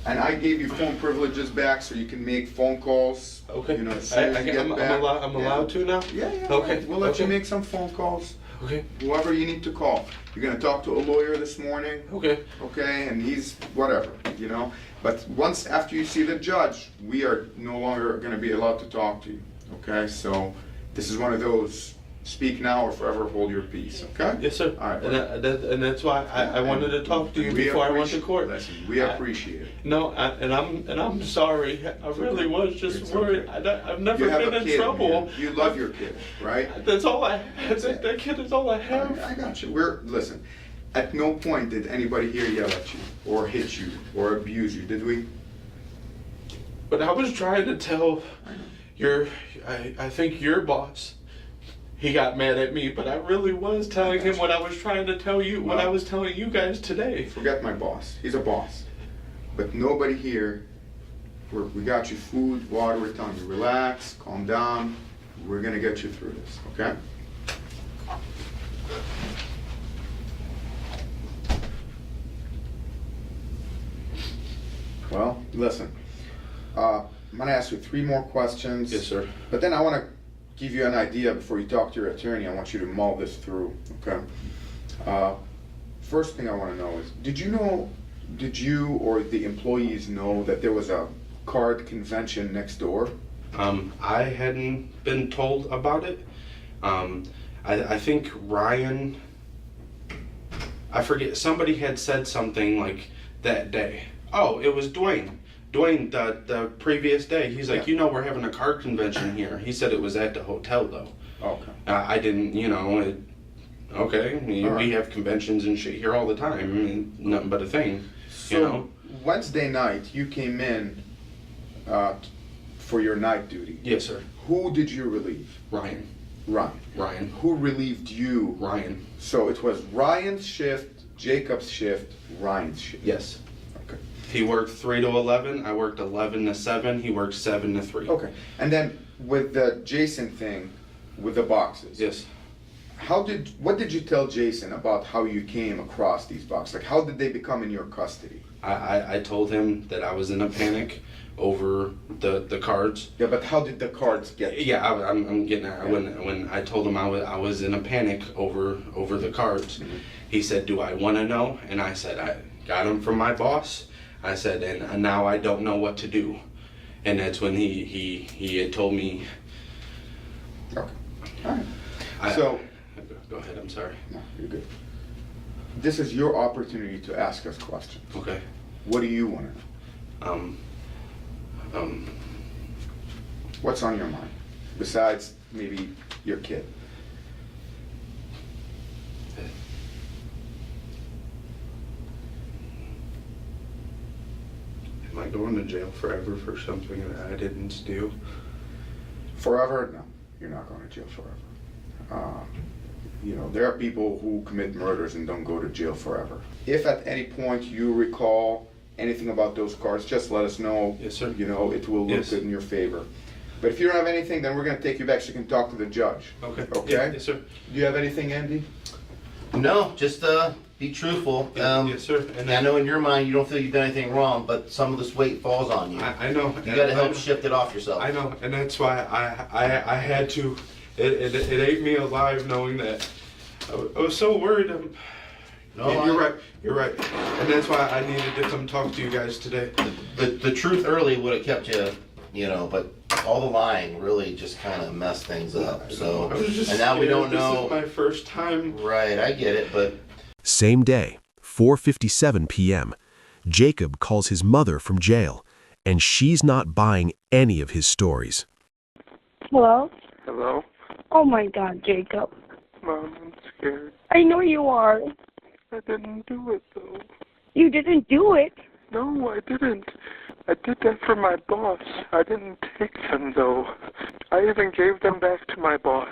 And I gave you phone privileges back so you can make phone calls. Okay. You know, as soon as you get back. I'm allowed to now? Yeah. Okay. We'll let you make some phone calls. Okay. Whoever you need to call. You're going to talk to a lawyer this morning. Okay. Okay, and he's whatever, you know. But once after you see the judge, we are no longer going to be allowed to talk to you. Okay, so this is one of those speak now or forever hold your peace. Okay? Yes, sir. All right. And that's why I wanted to talk to you before I went to court. Listen, we appreciate it. No, I'm sorry. I really was just worried. I've never You have been a in kid, trouble. man. You love your kid, right? That's all I have. That kid is all I have. I got you. Listen. At no point did anybody here yell at you or hit you or abuse you, did we? But I was trying to tell I think your boss, he got mad at me, but I really was telling him what I was trying to tell you, what I was telling you guys today. Forget my boss. He's a boss. But nobody here, we got you food, water, we're telling you relax, calm down. We're going to get you through this, okay? Well, listen. I'm going to ask you 3 more questions. Yes, sir. But then I want to give you an idea before you talk to your attorney. I want you to mull this through, okay? First thing I want to know is, did you or the employees know that there was a card convention next door? I hadn't been told about it. I think Ryan, I forget, somebody had said something like that day. Oh, it was Dwayne. Dwayne, the previous day, he's like, we're having a card convention here. He said it was at the hotel, though. Okay. I didn't, okay, we have conventions and shit here all the time. I mean, nothing but a thing, So, Wednesday night, you came in for your night duty. Yes, sir. Who did you relieve? Ryan. Ryan. Who relieved you? Ryan. So it was Ryan's shift, Jacob's shift, Ryan's shift. Yes. Okay. He worked 3 to 11. I worked 11 to 7. He worked 7 to 3. Okay. And then with the Jason thing, with the boxes. Yes. What did you tell Jason about how you came across these boxes? Like, how did they become in your custody? I told him that I was in a panic over the cards. Yeah, but how did the cards get? Yeah, I'm getting at when I told him I was in a panic over the cards. Mm-hmm. He said, "Do I want to know?" And I said, "I got them from my boss." I said, and now I don't know what to do. And that's when he had told me. Okay. All right. So. Go ahead. I'm sorry. No, you're good. This is your opportunity to ask us questions. Okay. What do you want to know? What's on your mind besides maybe your kid? Am I going to jail forever for something that I didn't do? Forever? No, you're not going to jail forever. There are people who commit murders and don't go to jail forever. If at any point you recall anything about those cards, just let us know. Yes, sir. It will look good in your favor. But if you don't have anything, then we're going to take you back so you can talk to the judge. Okay. Okay? Yeah, yes, sir. Do you have anything, Andy? No, just be truthful. Yes, sir. And I know in your mind you don't feel you've done anything wrong, but some of this weight falls on you. I know. You got to help shift it off yourself. I know, and that's why I had to. It ate me alive knowing that. I was so worried. You're right, and that's why I needed to come talk to you guys today. The truth early would have kept you, but all the lying really just kind of messed things up. So, and now we don't know. This is my first time. Right, I get it, but. Same day, 4:57 p.m., Jacob calls his mother from jail, and she's not buying any of his stories. Hello? Hello? Oh my God, Jacob. Mom, I'm scared. I know you are. I didn't do it, though. You didn't do it? No, I didn't. I did that for my boss. I didn't take them, though. I even gave them back to my boss.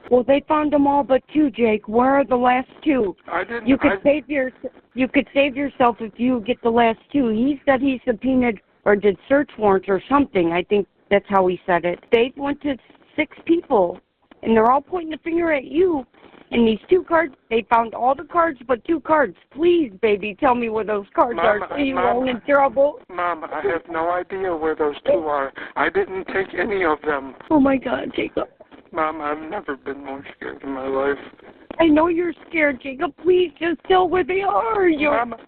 Well, they found them all but 2, Jake. Where are the last 2? I didn't. You could save yourself if you get the last 2. He said he subpoenaed or did search warrants or something. I think that's how he said it. They went to 6 people, and they're all pointing the finger at you. And these 2 cards, they found all the cards but 2 cards. Please, baby, tell me where those cards are. Are you wrong and terrible? Mom, I have no idea where those 2 are. I didn't take any of them. Oh, my God, Jacob. Mom, I've never been more scared in my life. I know you're scared, Jacob. Please just tell where they are.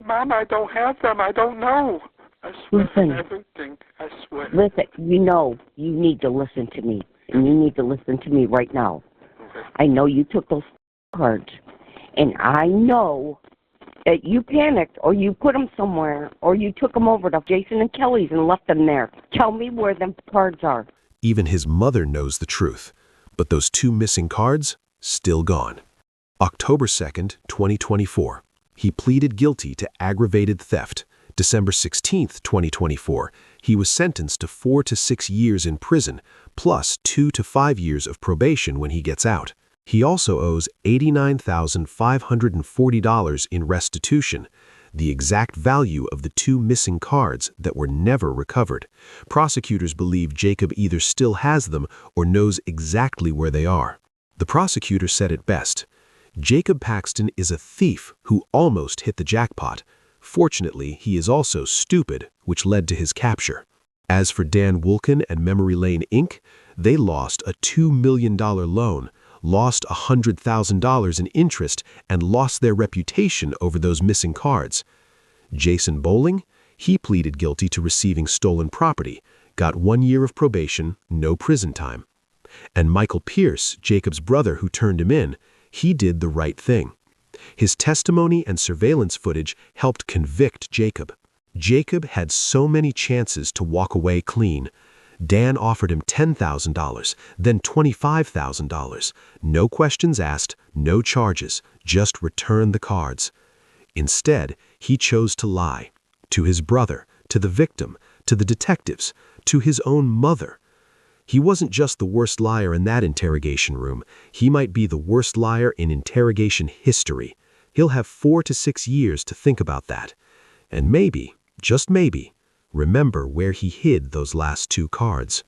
Mom, I don't have them. I don't know. I swear Listen. everything. I swear. Listen, you need to listen to me. And you need to listen to me right now. Okay. I know you took those cards. And I know that you panicked or you put them somewhere or you took them over to Jason and Kelly's and left them there. Tell me where them cards are. Even his mother knows the truth, but those 2 missing cards, still gone. October 2nd, 2024, he pleaded guilty to aggravated theft. December 16th, 2024, he was sentenced to 4 to 6 years in prison, plus 2 to 5 years of probation when he gets out. He also owes $89,540 in restitution, the exact value of the 2 missing cards that were never recovered. Prosecutors believe Jacob either still has them or knows exactly where they are. The prosecutor said it best. Jacob Paxton is a thief who almost hit the jackpot. Fortunately, he is also stupid, which led to his capture. As for Dan Woolkin and Memory Lane Inc., they lost a $2 million loan, lost $100,000 in interest, and lost their reputation over those missing cards. Jason Bowling, he pleaded guilty to receiving stolen property, got 1 year of probation, no prison time. And Michael Pierce, Jacob's brother who turned him in, he did the right thing. His testimony and surveillance footage helped convict Jacob. Jacob had so many chances to walk away clean. Dan offered him $10,000, then $25,000. No questions asked, no charges, just return the cards. Instead, he chose to lie. To his brother, to the victim, to the detectives, to his own mother. He wasn't just the worst liar in that interrogation room. He might be the worst liar in interrogation history. He'll have 4 to 6 years to think about that. And maybe, just maybe, remember where he hid those last 2 cards.